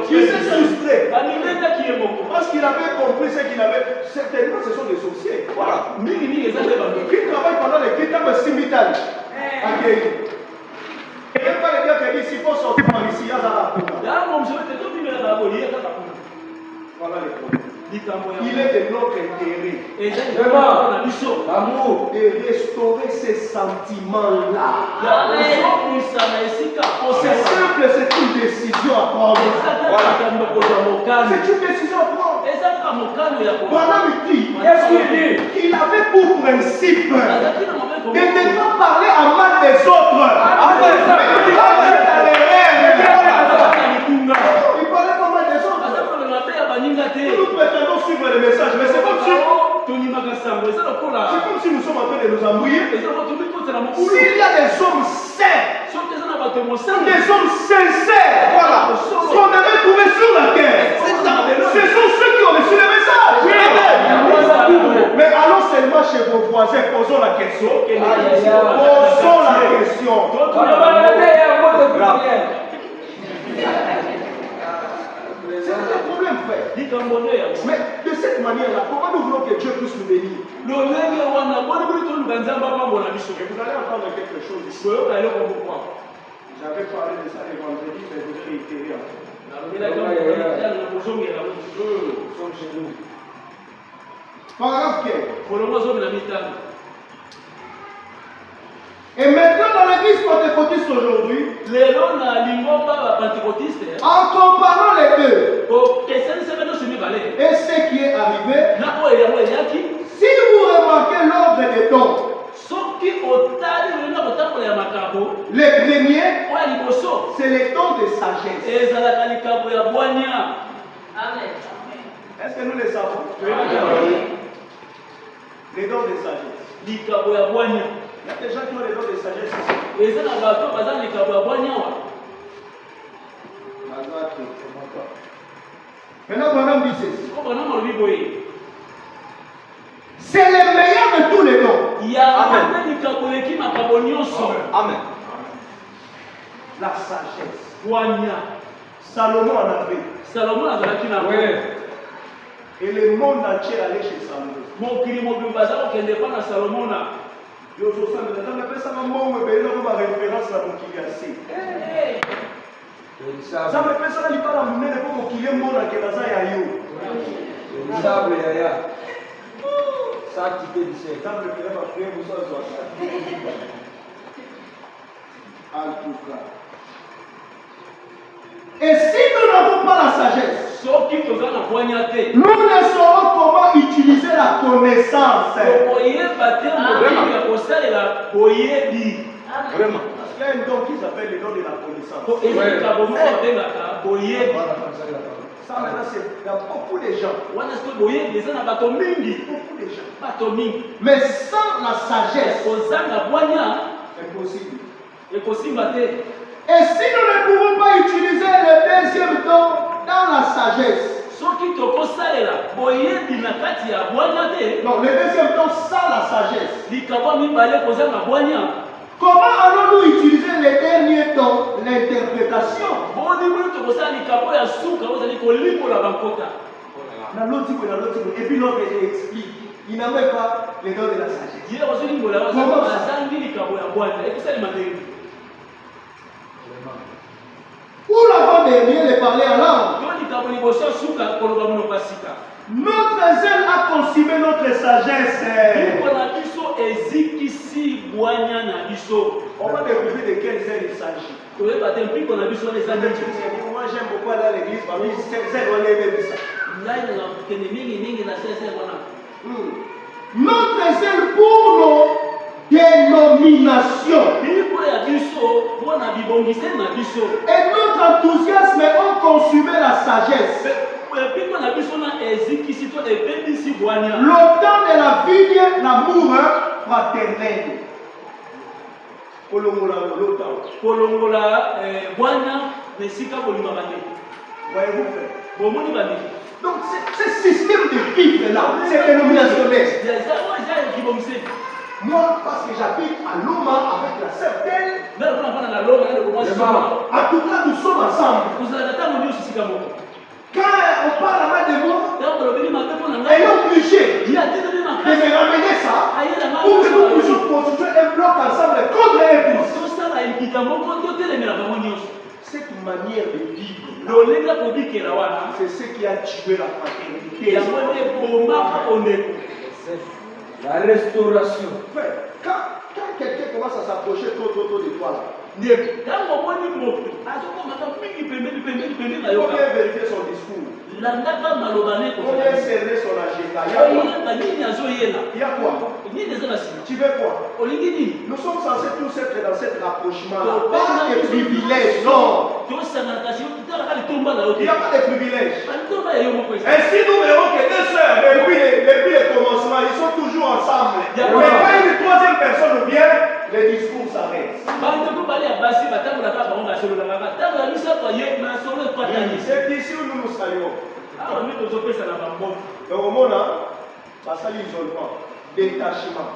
Il s'est soustrait. Parce qu'il avait compris ce qu'il avait. Certainement, ce sont des sorciers. Voilà. Qui travaillent pendant les temps de Simital. Et même pas les gars qui disent s'il faut sortir par ici, il y a ça. Voilà les problèmes. Il est de notre intérêt l'amour et restaurer ces sentiments-là. C'est simple, c'est une décision à prendre. C'est une décision à prendre. Voilà le dit. Il avait pour principe de ne pas parler à mal des autres. Il parlait pas mal des autres. Nous préférons suivre les messages, mais c'est comme si nous sommes en train de nous embrouiller. S'il y a des hommes sains, des hommes sincères, voilà, ce qu'on avait trouvé sur la terre, ce sont ceux qui ont le chez vos voisins, posons la question. aïe. Posons la question. C'est un problème, frère. Mais de cette manière-là, comment nous voulons que Dieu puisse nous bénir? Et vous allez entendre quelque chose ici. J'avais parlé de ça le vendredi, mais je vais réitérer encore. Paragraphe 15. Et maintenant dans l'église pentecôtiste aujourd'hui, en comparant les deux, et ce qui est arrivé, si vous remarquez l'ordre des dons, les premiers, c'est les dons de sagesse. Est-ce que nous les savons? Les dons de sagesse. Il y a des gens qui ont les dons de sagesse ici. Maintenant, Branham dit ceci. C'est le meilleur de tous les dons. Amen. La sagesse. Salomon en avait. Et le monde entier allait chez Salomon. Et si nous n'avons pas la sagesse, nous ne saurons comment utiliser la connaissance. Vraiment. Parce qu'il y a un don qui s'appelle le don de la connaissance. Ça maintenant c'est dans beaucoup de gens. Beaucoup de gens. Mais sans la sagesse, impossible. Et si nous ne pouvons pas utiliser le deuxième don dans la sagesse, non, le deuxième don sans la sagesse, comment allons-nous utiliser les derniers dons, l'interprétation? Et puis l'autre explique. Il n'a même pas les dons de la sagesse. Comment ça? Pour l'avant-dernier, les parler en langue. Notre zèle a consumé notre sagesse. On va découvrir de quel zèle il s'agit. Moi j'aime beaucoup aller à l'église, parce que c'est zèle, on aime ça. Notre zèle pour nos dénominations et notre enthousiasme ont consumé la sagesse. L'autant de la vigne, l'amour fraternel. Voyez-vous faire. Donc ce système de vivre là, c'est dénominationnel. Moi, parce que j'habite à Loma avec la certaine, en tout cas nous sommes ensemble. Quand on parle à main de moi, elle est obligée de me ramener ça pour que nous puissions constituer un bloc ensemble contre un plus. Cette manière de vivre, c'est ce qui a tué la fraternité. La restauration. Quand quelqu'un commence à s'approcher trop de toi là, il faut bien vérifier son discours. Il faut bien cerner son agenda. Il y a quoi? Tu veux quoi? Nous sommes censés tous être dans cet rapprochement là. Pas de privilèges, non. Il n'y a pas de privilèges. Ainsi nous verrons que deux sœurs, depuis le commencement, ils sont toujours ensemble. Mais quand une troisième personne vient, le discours s'arrête. C'est ici où nous nous saluons. Donc au monde, ça l'isolement. détachement.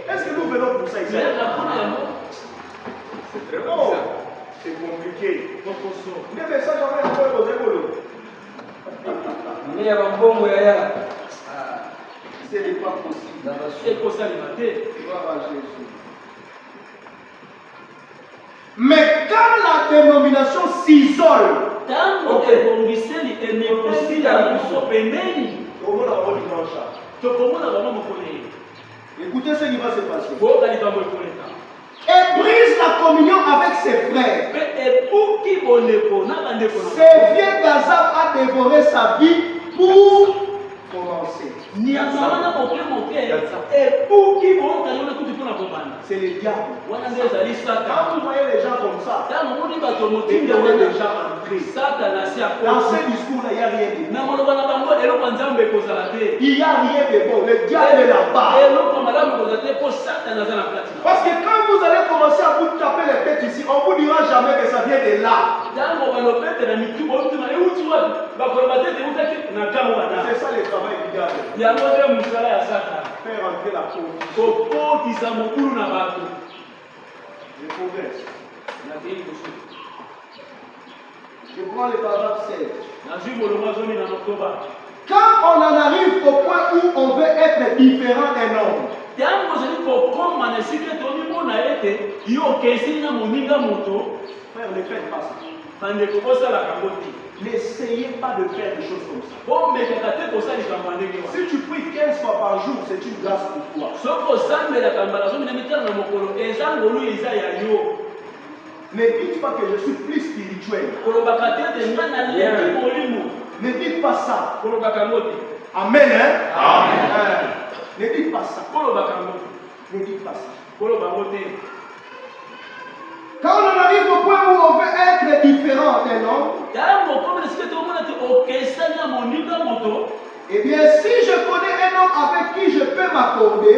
Est-ce que nous venons pour ça ici? C'est très bon. C'est compliqué. Les messages en fait pour poser pour nous. Ce n'est pas possible. Mais quand la dénomination s'isole, écoutez ce qui va se passer. Et brise la communion avec ses frères. C'est vieux Gazam a dévoré sa vie pour commencer. C'est le diable. Quand vous voyez les gens comme ça, il y a déjà entré. Dans ce discours-là, il n'y a rien de bon. Il n'y a rien de bon. Le diable est là-bas. Parce que quand vous allez commencer à vous taper les têtes ici, on ne vous dira jamais que ça vient de là. C'est ça le travail du diable. Faire entrer la cause. Je progresse. Je prends le paragraphe 16. Quand on en arrive au point où on veut être différent d'un homme, frère, ne faites pas ça. N'essayez pas de faire des choses comme ça. Si tu pries 15 fois par jour, c'est une grâce pour toi. Ne dites pas que je suis plus spirituel. Ne dites pas ça. Amen. Hein? Amen. Ne dites pas ça. Ne dites pas ça. Quand on arrive au point où on veut être différent d'un homme, eh bien, si je connais un homme avec qui je peux m'accorder, et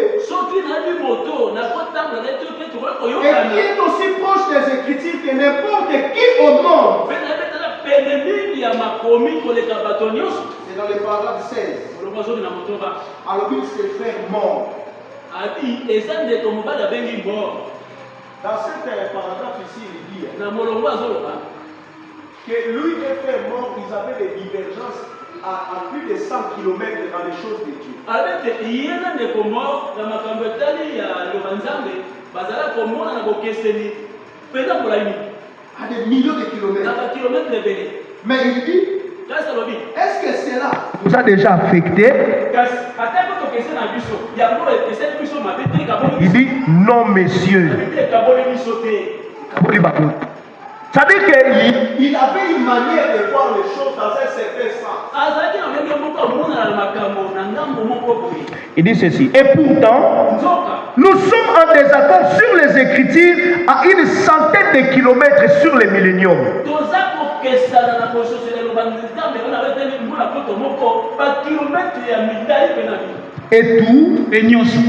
qui est aussi proche des Écritures que n'importe qui au monde, c'est dans le paragraphe 16. Alors, il s'est fait mort. Dans cet paragraphe ici, il dit que lui et frère mort, ils avaient des divergences à plus de 100 km dans les choses de Dieu. À des millions de kilomètres. Mais il dit, est-ce que cela vous a déjà affecté? Il dit, non, messieurs. C'est-à-dire qu'il avait une manière de voir les choses dans un certain sens. Il dit ceci. Et pourtant, nous sommes en désaccord sur les Écritures à une centaine de kilomètres sur les milléniums. Et tout,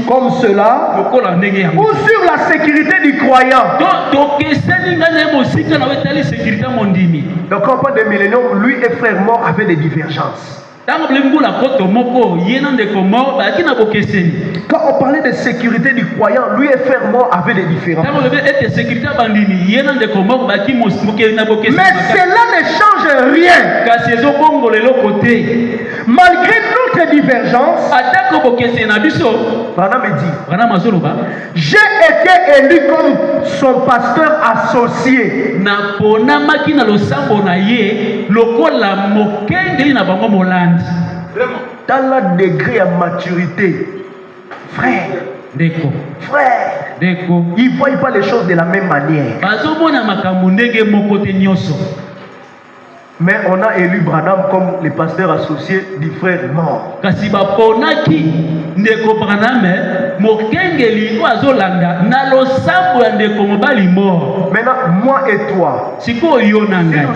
comme cela, ou sur la sécurité du croyant. Donc, quand on parle de millénium, lui et frère mort avaient des divergences. Quand on parlait de sécurité du croyant, lui et frère mort avaient des différences. Mais cela ne change rien. Malgré notre divergence, Branham dit, j'ai été élu comme son pasteur associé. Dans le degré de maturité, frère, ils ne voient pas les choses de la même manière. Mais on a élu Branham comme le pasteur associé du frère mort. mokengeli azolanda na losambo ya ndeko mobali mort. Maintenant, moi et toi, si nous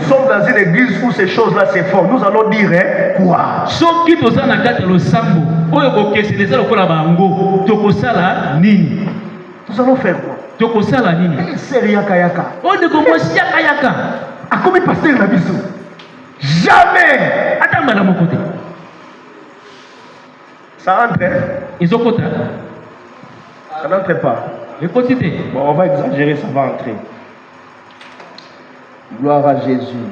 sommes dans une église où ces choses-là se font, nous allons dire quoi? Soki toza na kati losambo oyo bokeseleza lokola bango tokosala nini? Nous allons faire quoi? Tokosala nini? C'est yaka yaka. On ne commence yaka yaka. A combien pasteur na biso? Jamais. Attends à mon côté. Ça entre. Ils ont côté. Ça n'entre pas. Écoutez. Bon, on va exagérer, ça va entrer. Gloire à Jésus.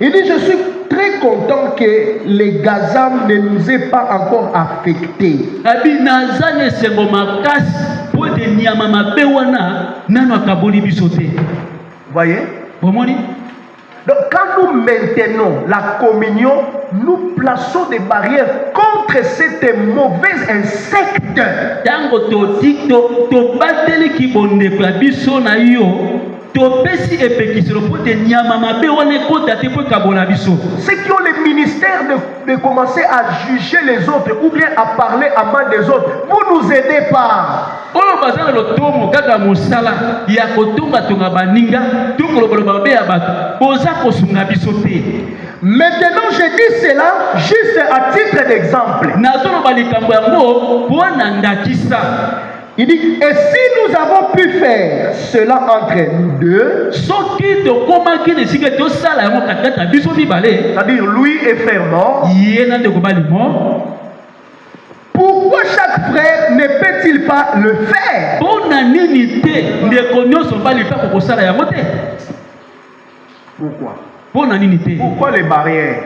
Il dit, je suis très content que les Gazam ne nous aient pas encore affectés. Voyez? Donc quand nous maintenons la communion, nous plaçons des barrières contre cette mauvaise insecte. Ceux qui ont le ministère de commencer à juger les autres ou bien à parler à mal des autres, vous nous aidez pas. Maintenant, je dis cela juste à titre d'exemple. Il dit, et si nous avons pu faire cela entre nous deux, c'est-à-dire lui et frère mort, pourquoi chaque frère ne peut-il pas le faire? Pourquoi? Pourquoi les barrières?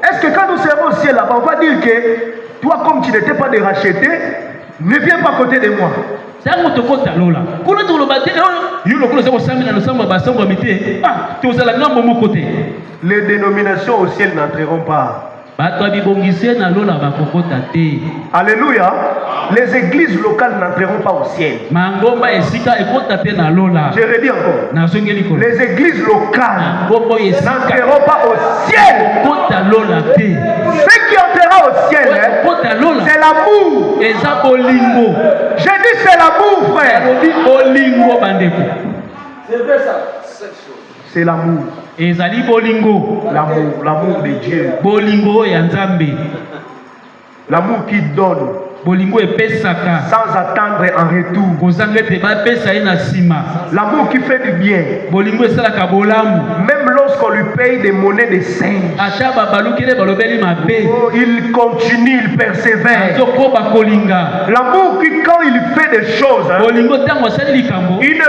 Est-ce que quand nous serons au ciel là-bas, on va dire que toi, comme tu n'étais pas de racheter, ne viens pas à côté de moi? Les dénominations au ciel n'entreront pas. Alléluia. Les églises locales n'entreront pas au ciel. Je redis encore. Les églises locales n'entreront pas au ciel. Ce qui entrera au ciel, c'est l'amour. Je dis c'est l'amour, frère. C'est vrai ça. C'est l'amour. L'amour de Dieu. L'amour qui donne sans attendre en retour. L'amour qui fait du bien. Même lorsqu'on lui paye des monnaies de singe. Oh, il continue, il persévère. L'amour qui, quand il fait des choses, il ne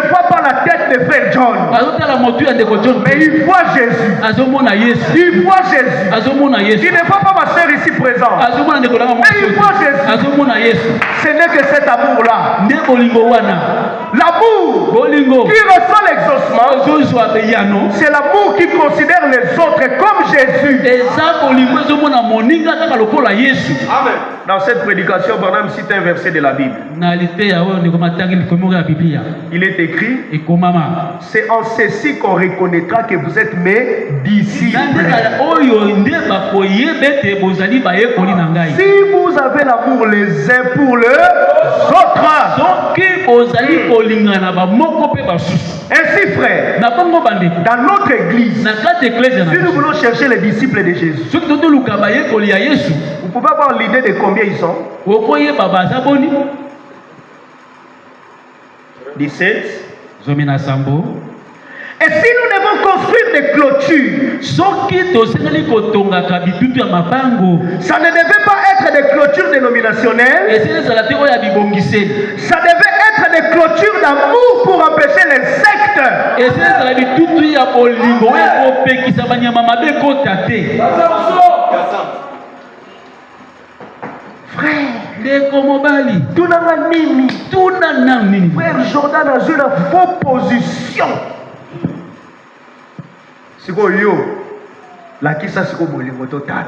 voit pas la tête de frère John, mais il voit Jésus. Il voit Jésus. Il ne voit pas ma soeur ici présente, mais il voit Jésus. Ce n'est que cet amour-là. L'amour qui ressent l'exaucement, c'est l'amour qui considère les autres comme Jésus. Amen. Dans cette prédication, Barnum cite un verset de la Bible. Il est écrit, c'est en ceci qu'on reconnaîtra que vous êtes mes disciples. Si vous avez l'amour les uns pour les autres. Ainsi, frère, dans notre église, si nous voulons chercher les disciples de Jésus, vous pouvez avoir l'idée de combien ils sont? 17. Et si nous devons construire des clôtures, ça ne devait pas être des clôtures dénominationnelles, ça devait être des clôtures d'amour pour empêcher les sectes. Frère, frère Jordan a joué la fausse position. Siko yo la kisa siko bolingo total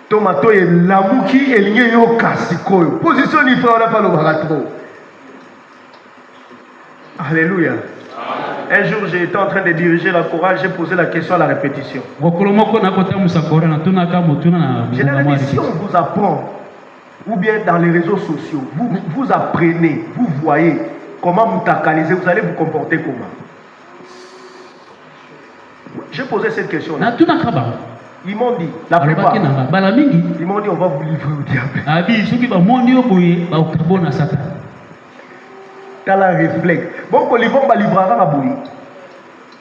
tomato et lamuki elinge yo kasiko position ni frère on a pas le barato. Alléluia. Un jour, j'étais en train de diriger la chorale, j'ai posé la question à la répétition. Je leur ai dit, si on vous apprend, ou bien dans les réseaux sociaux, vous apprenez, vous voyez comment vous tacaliser, vous allez vous comporter comment? J'ai posé cette question. Ils m'ont dit, la plupart, ils m'ont dit, on va vous livrer au diable. Dans la réflexe. Bon, quand ils vont me livrer à la bouille.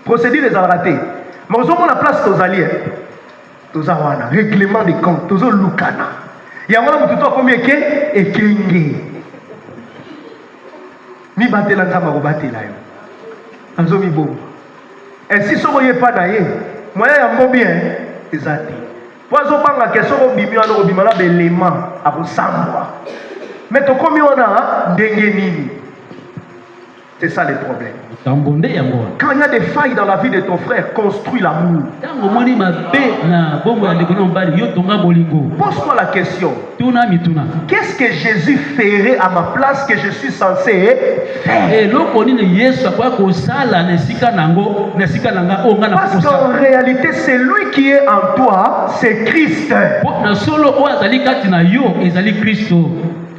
Procédure des ratés. Mais on a la place aux alliés. Tous awana, règlement des comptes, tous au Lukana. Il y a un peu combien et Kenge. Mi batte la tama au batte là. Anzo mi bon. Et si vous ne pas d'ailleurs, moi il y a un bon bien. Exact. Poiso banga question au bimio no bimala belément à vous samba. Mais to comme on a ndengenini. C'est ça le problème. Quand il y a des failles dans la vie de ton frère, construis l'amour. Pose-toi la question. Qu'est-ce que Jésus ferait à ma place que je suis censé faire? Parce qu'en réalité, c'est lui qui est en toi, c'est Christ.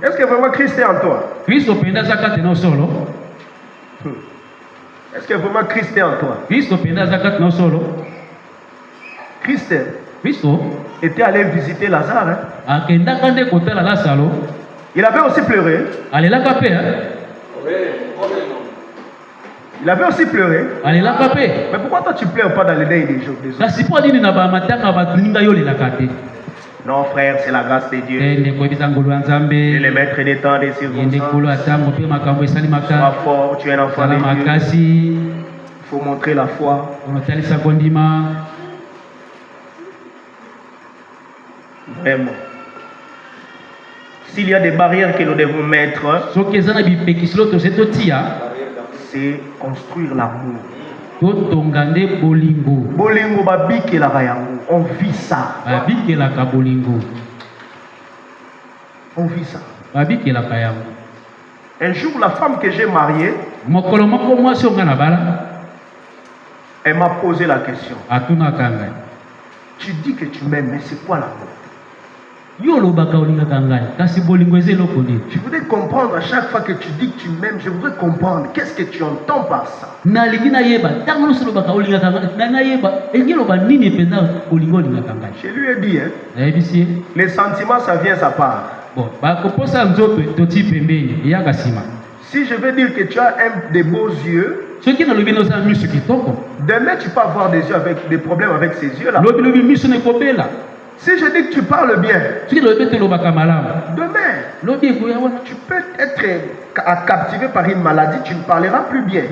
Est-ce que vraiment Christ est en toi? Est-ce que vraiment Christ est en toi? Christ était allé visiter Lazare. Hein? Il avait aussi pleuré. Il avait aussi pleuré. Mais pourquoi toi tu pleures pas dans les deuils des jours des autres? Non frère, c'est la grâce de Dieu. Et le maître des temps des circonstances. Sois fort, tu es un enfant de Dieu. Il faut montrer la foi. Vraiment. S'il y a des barrières que nous devons mettre, c'est construire l'amour. Bolingo babike la bayango. On vit ça. On vit ça. Un jour, la femme que j'ai mariée, elle m'a posé la question. Tu dis que tu m'aimes, mais c'est quoi l'amour? Je voudrais comprendre à chaque fois que tu dis que tu m'aimes, je voudrais comprendre qu'est-ce que tu entends par ça. Je lui ai dit, hein, les sentiments, ça vient, ça part. Si je veux dire que tu as des beaux yeux, demain tu peux avoir des yeux avec des problèmes avec ces yeux-là. Si je dis que tu parles bien, demain, tu peux être captivé par une maladie, tu ne parleras plus bien.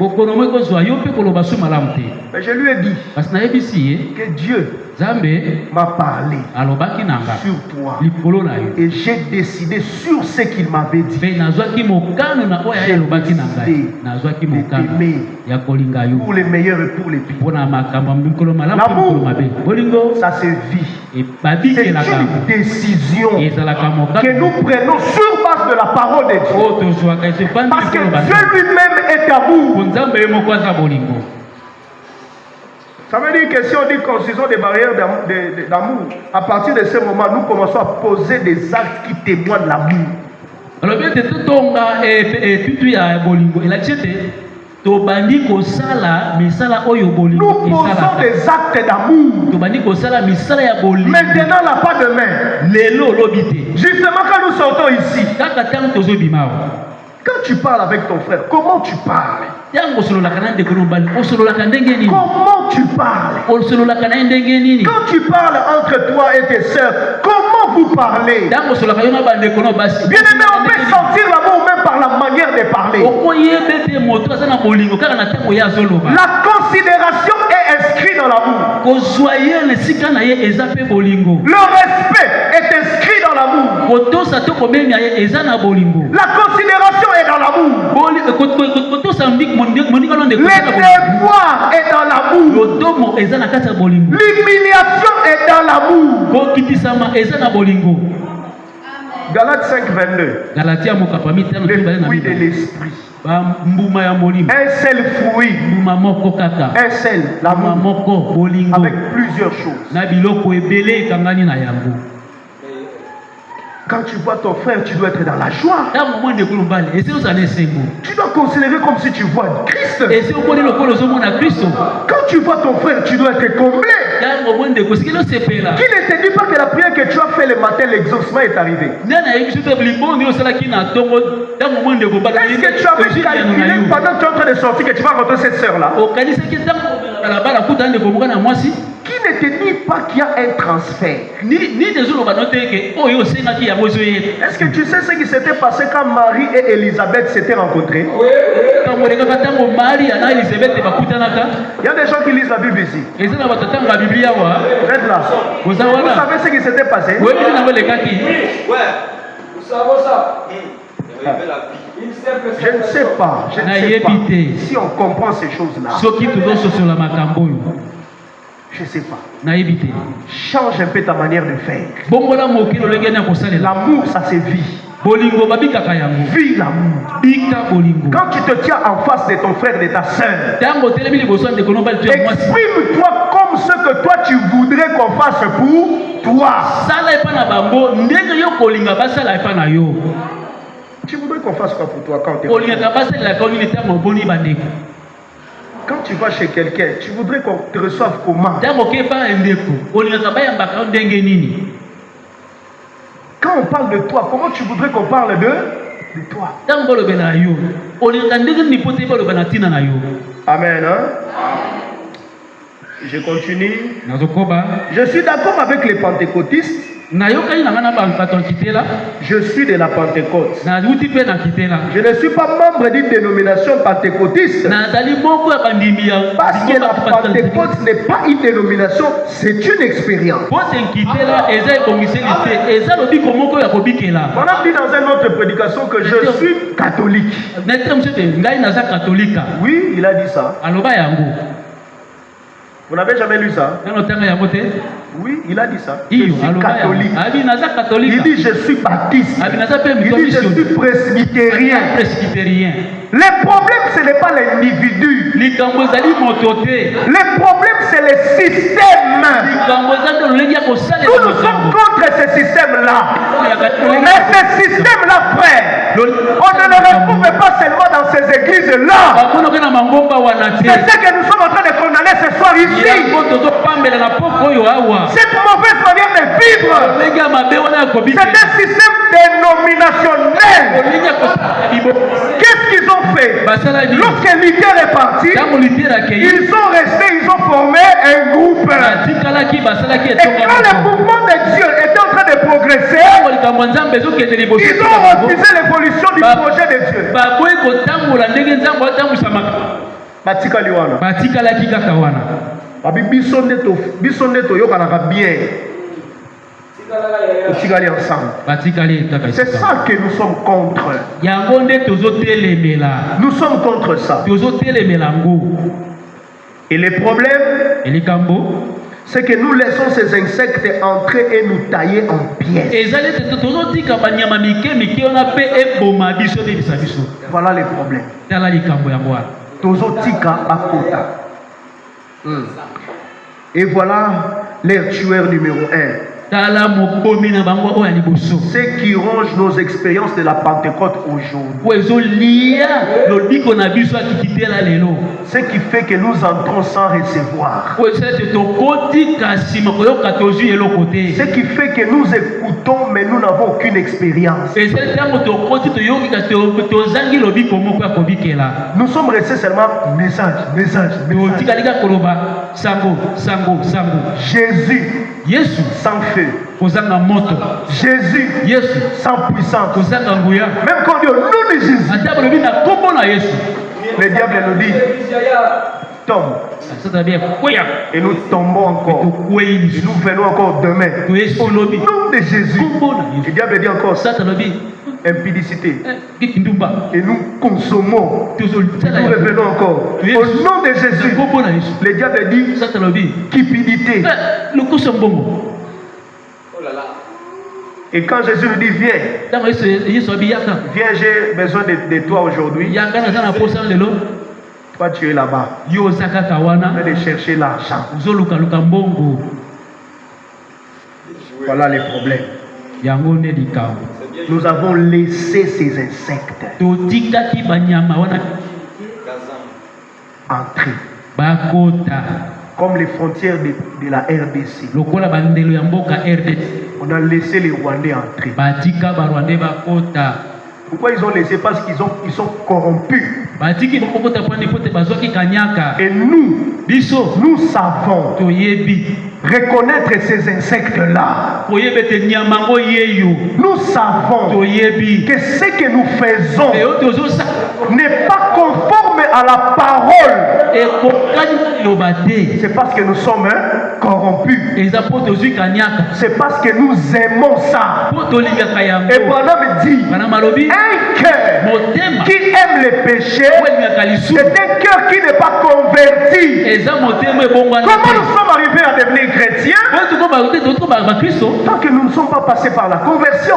Mais je lui ai dit que Dieu m'a parlé sur toi. Et j'ai décidé sur ce qu'il m'avait dit. J'ai décidé pour les meilleurs et pour les pires. L'amour, ça se vit. C'est une décision que nous prenons sur base de la parole de Dieu. Parce que Dieu lui-même est amour. Ça veut dire que si on dit construisons des barrières d'amour, à partir de ce moment, nous commençons à poser des actes qui témoignent de l'amour. Nous posons des actes d'amour. Maintenant, là, pas demain. Justement, quand nous sortons ici, quand tu parles avec ton frère, comment tu parles? Comment tu parles? Quand tu parles entre toi et tes soeurs, comment vous parlez? Bien aimé, on peut sentir l'amour même par la manière de parler. La considération est inscrite dans l'amour. Le respect est inscrit dans l'amour. La considération est dans l'amour. Le devoir est dans l'amour. L'humiliation est dans l'amour. Galates 5, 22. Les fruits de l'esprit. Un seul fruit. Un seul, l'amour. Avec plusieurs choses. Quand tu vois ton frère, tu dois être dans la joie. Tu dois considérer comme si tu vois Christ. Quand tu vois ton frère, tu dois être comblé. Qui ne te dit pas que la prière que tu as fait le matin, l'exaucement est arrivé? Est-ce que tu avais calculé pendant que tu es en train de sortir que tu vas rencontrer cette sœur-là? Qui ne te dit pas qu'il y a un transfert? Est-ce que tu sais ce qui s'était passé quand Marie et Élisabeth s'étaient rencontrés? Il y a des gens qui lisent la Bible ici. Vous êtes là. Vous savez ce qui s'était passé? Oui, vous savez ça. Je ne sais pas. Je ne sais pas. Si on comprend ces choses-là. Je ne sais pas. Change un peu ta manière de faire. L'amour, ça c'est vie. Vis l'amour. Quand tu te tiens en face de ton frère, de ta soeur, exprime-toi comme ce que toi tu voudrais qu'on fasse pour toi. Tu voudrais qu'on fasse quoi pour toi quand tu es quand tu vas chez quelqu'un, tu voudrais qu'on te reçoive comment? Quand on parle de toi, comment tu voudrais qu'on parle de toi? Amen. Je continue. Je suis d'accord avec les pentecôtistes. Je suis de la Pentecôte. Je ne suis pas membre d'une dénomination pentecôtiste. Parce que la Pentecôte n'est pas une dénomination, c'est une expérience. On a dit dans une autre prédication que je suis catholique. Oui, il a dit ça. Vous n'avez jamais lu ça? Oui, il a dit ça. Je suis catholique. Il dit je suis baptiste. Il dit je suis presbytérien. Le problème, ce n'est pas l'individu. Le problème, c'est le système. Nous sommes contre ce système-là. Mais ce système-là, frère, on ne le retrouve pas seulement dans ces églises-là. C'est ce que nous sommes en train de condamner ce soir ici. Cette mauvaise manière de vivre, c'est un système dénominationnel. Qu'est-ce qu'ils ont fait? Lorsque Luther est parti, ils sont restés, ils ont formé un groupe. Et quand le mouvement de Dieu était en train de progresser, ils ont refusé l'évolution du projet de Dieu. C'est ça que nous sommes contre. Nous sommes contre ça. Et le problème, c'est que nous laissons ces insectes entrer et nous tailler en pièces. Voilà le problème. Et voilà leur tueur numéro 1. Ce qui ronge nos expériences de la Pentecôte aujourd'hui. Ce qui fait que nous entrons sans recevoir. Ce qui fait que nous écoutons mais nous n'avons aucune expérience. Nous sommes restés seulement message. Jésus sans feu. Jésus sans puissance. Même quand on dit au nom de Jésus, le diable nous dit tombe. Et nous tombons encore. Et nous venons encore demain. Au nom de Jésus. Le diable dit encore impudicité. Et nous consommons. Nous revenons encore. Au nom de Jésus. Le diable dit cupidité. Et quand Jésus lui dit viens, j'ai besoin de toi aujourd'hui. Toi tu es là-bas. Tu vas aller chercher l'argent. Voilà les problèmes. Nous avons laissé ces insectes entrer. Comme les frontières de la RDC. On a laissé les Rwandais entrer. Pourquoi ils ont laissé? Parce qu'ils sont corrompus. Et nous savons reconnaître ces insectes-là. Nous savons que ce que nous faisons n'est pas conforme à la parole. C'est parce que nous sommes corrompus. C'est parce que nous aimons ça. Et Branham dit un cœur qui aime le péché, c'est un cœur qui n'est pas converti. Comment nous sommes arrivés à devenir chrétiens tant que nous ne sommes pas passés par la conversion?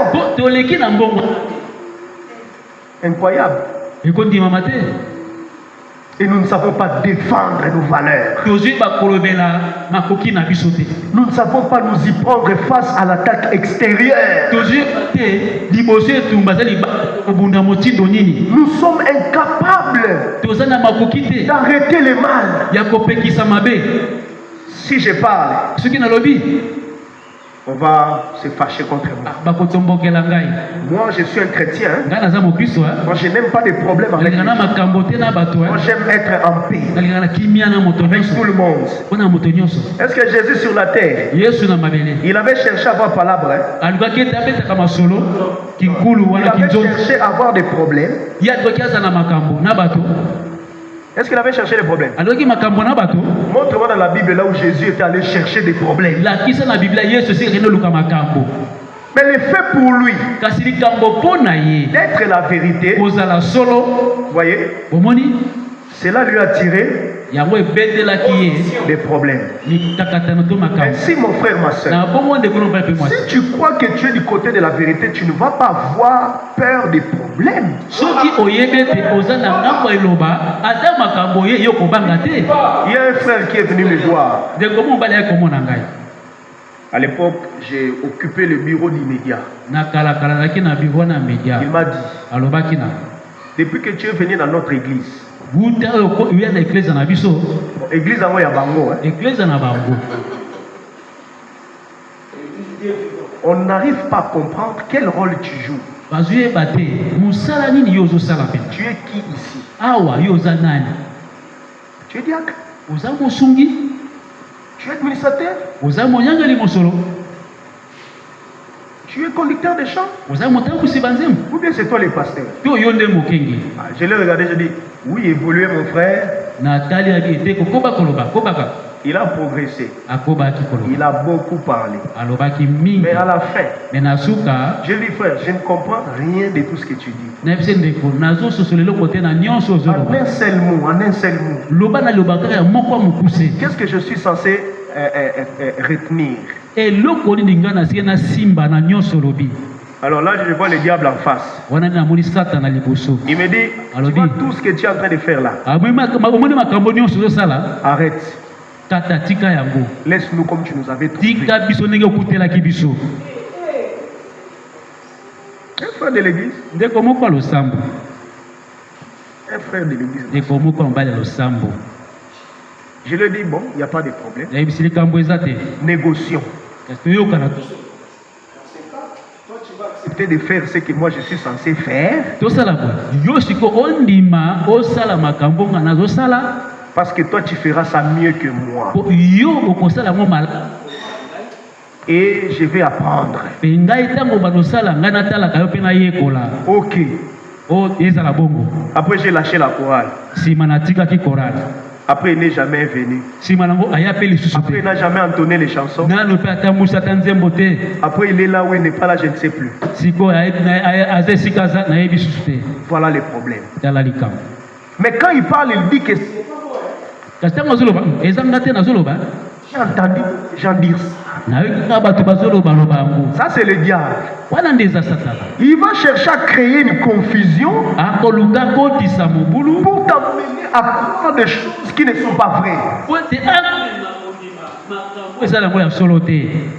Incroyable. Et nous ne savons pas défendre nos valeurs. Nous ne savons pas nous y prendre face à l'attaque extérieure. Nous sommes incapables d'arrêter le mal. Si je parle, on va se fâcher contre moi. Moi, je suis un chrétien. Moi, je n'aime pas de problèmes avec les gens. Moi, j'aime être en paix avec tout le monde. Est-ce que Jésus sur la terre, il avait cherché à avoir palabre, hein? Il avait cherché à avoir des problèmes. Est-ce qu'il avait cherché des problèmes? Montre-moi dans la Bible là où Jésus était allé chercher des problèmes. Mais le fait pour lui d'être la vérité, vous voyez, cela lui a tiré des problèmes. Ainsi, mon frère, ma soeur, si tu crois que tu es du côté de la vérité, tu ne vas pas avoir peur des problèmes. Il y a un frère qui est venu me voir. À l'époque, j'ai occupé le bureau d'immédiat. Il m'a dit, depuis que tu es venu dans notre église, église à Bango, on n'arrive pas à comprendre quel rôle tu joues. Tu es qui ici? Tu es diacre? Tu es administrateur? Tu es conducteur de chant? Ou bien c'est toi le pasteur? Je l'ai regardé, je dis, oui, évoluez mon frère. Il a progressé. Il a beaucoup parlé. Mais à la fin, je dis frère, je ne comprends rien de tout ce que tu dis. En un seul mot, qu'est-ce que je suis censé retenir? Alors là, je vois le diable en face. Il me dit, tu vois tout ce que tu es en train de faire là. Arrête. Laisse-nous comme tu nous avais trouvé. Un frère de l'église. Un frère de l'église. Je lui ai dit, bon, il n'y a pas de problème. Négocions. Accepter de faire ce que moi je suis censé faire. Parce que toi tu feras ça mieux que moi. Et je vais apprendre. Ok. Après j'ai lâché la chorale. Après il n'est jamais venu. Après il n'a jamais entonné les chansons. Après il est là où il n'est pas là, je ne sais plus. Voilà les problèmes. Mais quand il parle, il dit que j'ai entendu Jean dire ça. Ça, c'est le diable. Il va chercher à créer une confusion pour t'amener à croire des choses qui ne sont pas vraies.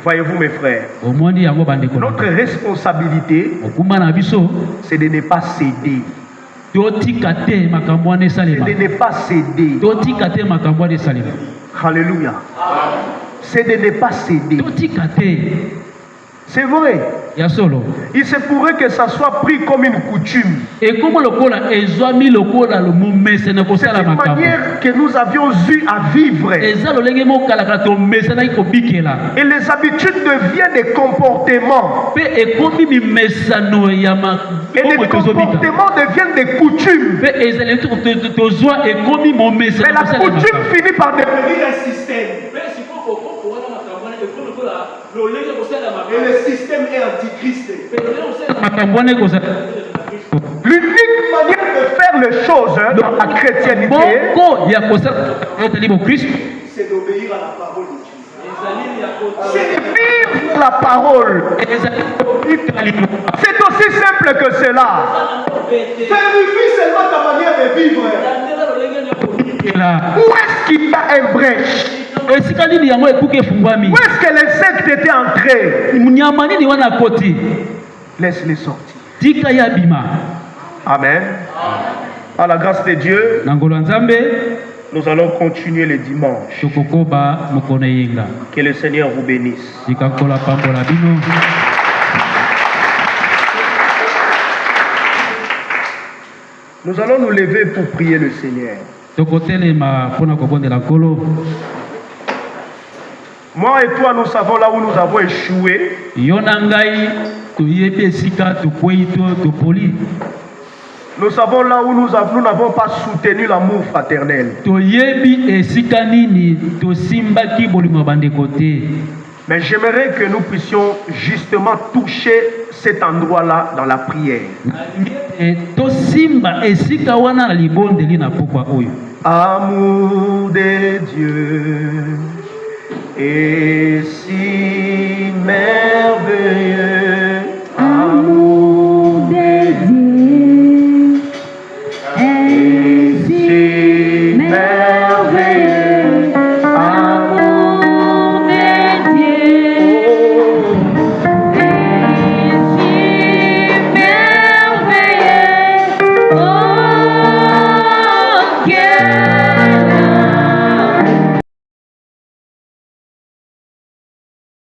Voyez-vous, mes frères, notre responsabilité, c'est de ne pas céder. C'est de ne pas céder. Alléluia. C'est de ne pas céder. C'est vrai. Il se pourrait que ça soit pris comme une coutume. C'est une manière que nous avions eu à vivre. Et les habitudes deviennent des comportements. Et les comportements deviennent des coutumes. Mais la coutume finit par devenir un système. Et le système est antichrist. L'unique manière de faire les choses dans la chrétienté, c'est d'obéir à la parole de Dieu. C'est de vivre la parole. C'est aussi simple que cela. Vérifie seulement ta manière de vivre. Où est-ce qu'il y a un brèche? Où est-ce que les sectes étaient entrés? Laisse-les sortir. Amen. Par la grâce de Dieu, nous allons continuer les dimanches. Que le Seigneur vous bénisse. Nous allons nous lever pour prier le Seigneur. Moi et toi, nous savons là où nous avons échoué. Nous savons là où nous n'avons pas soutenu l'amour fraternel. Mais j'aimerais que nous puissions justement toucher cet endroit-là dans la prière. Amour de Dieu est si merveilleux.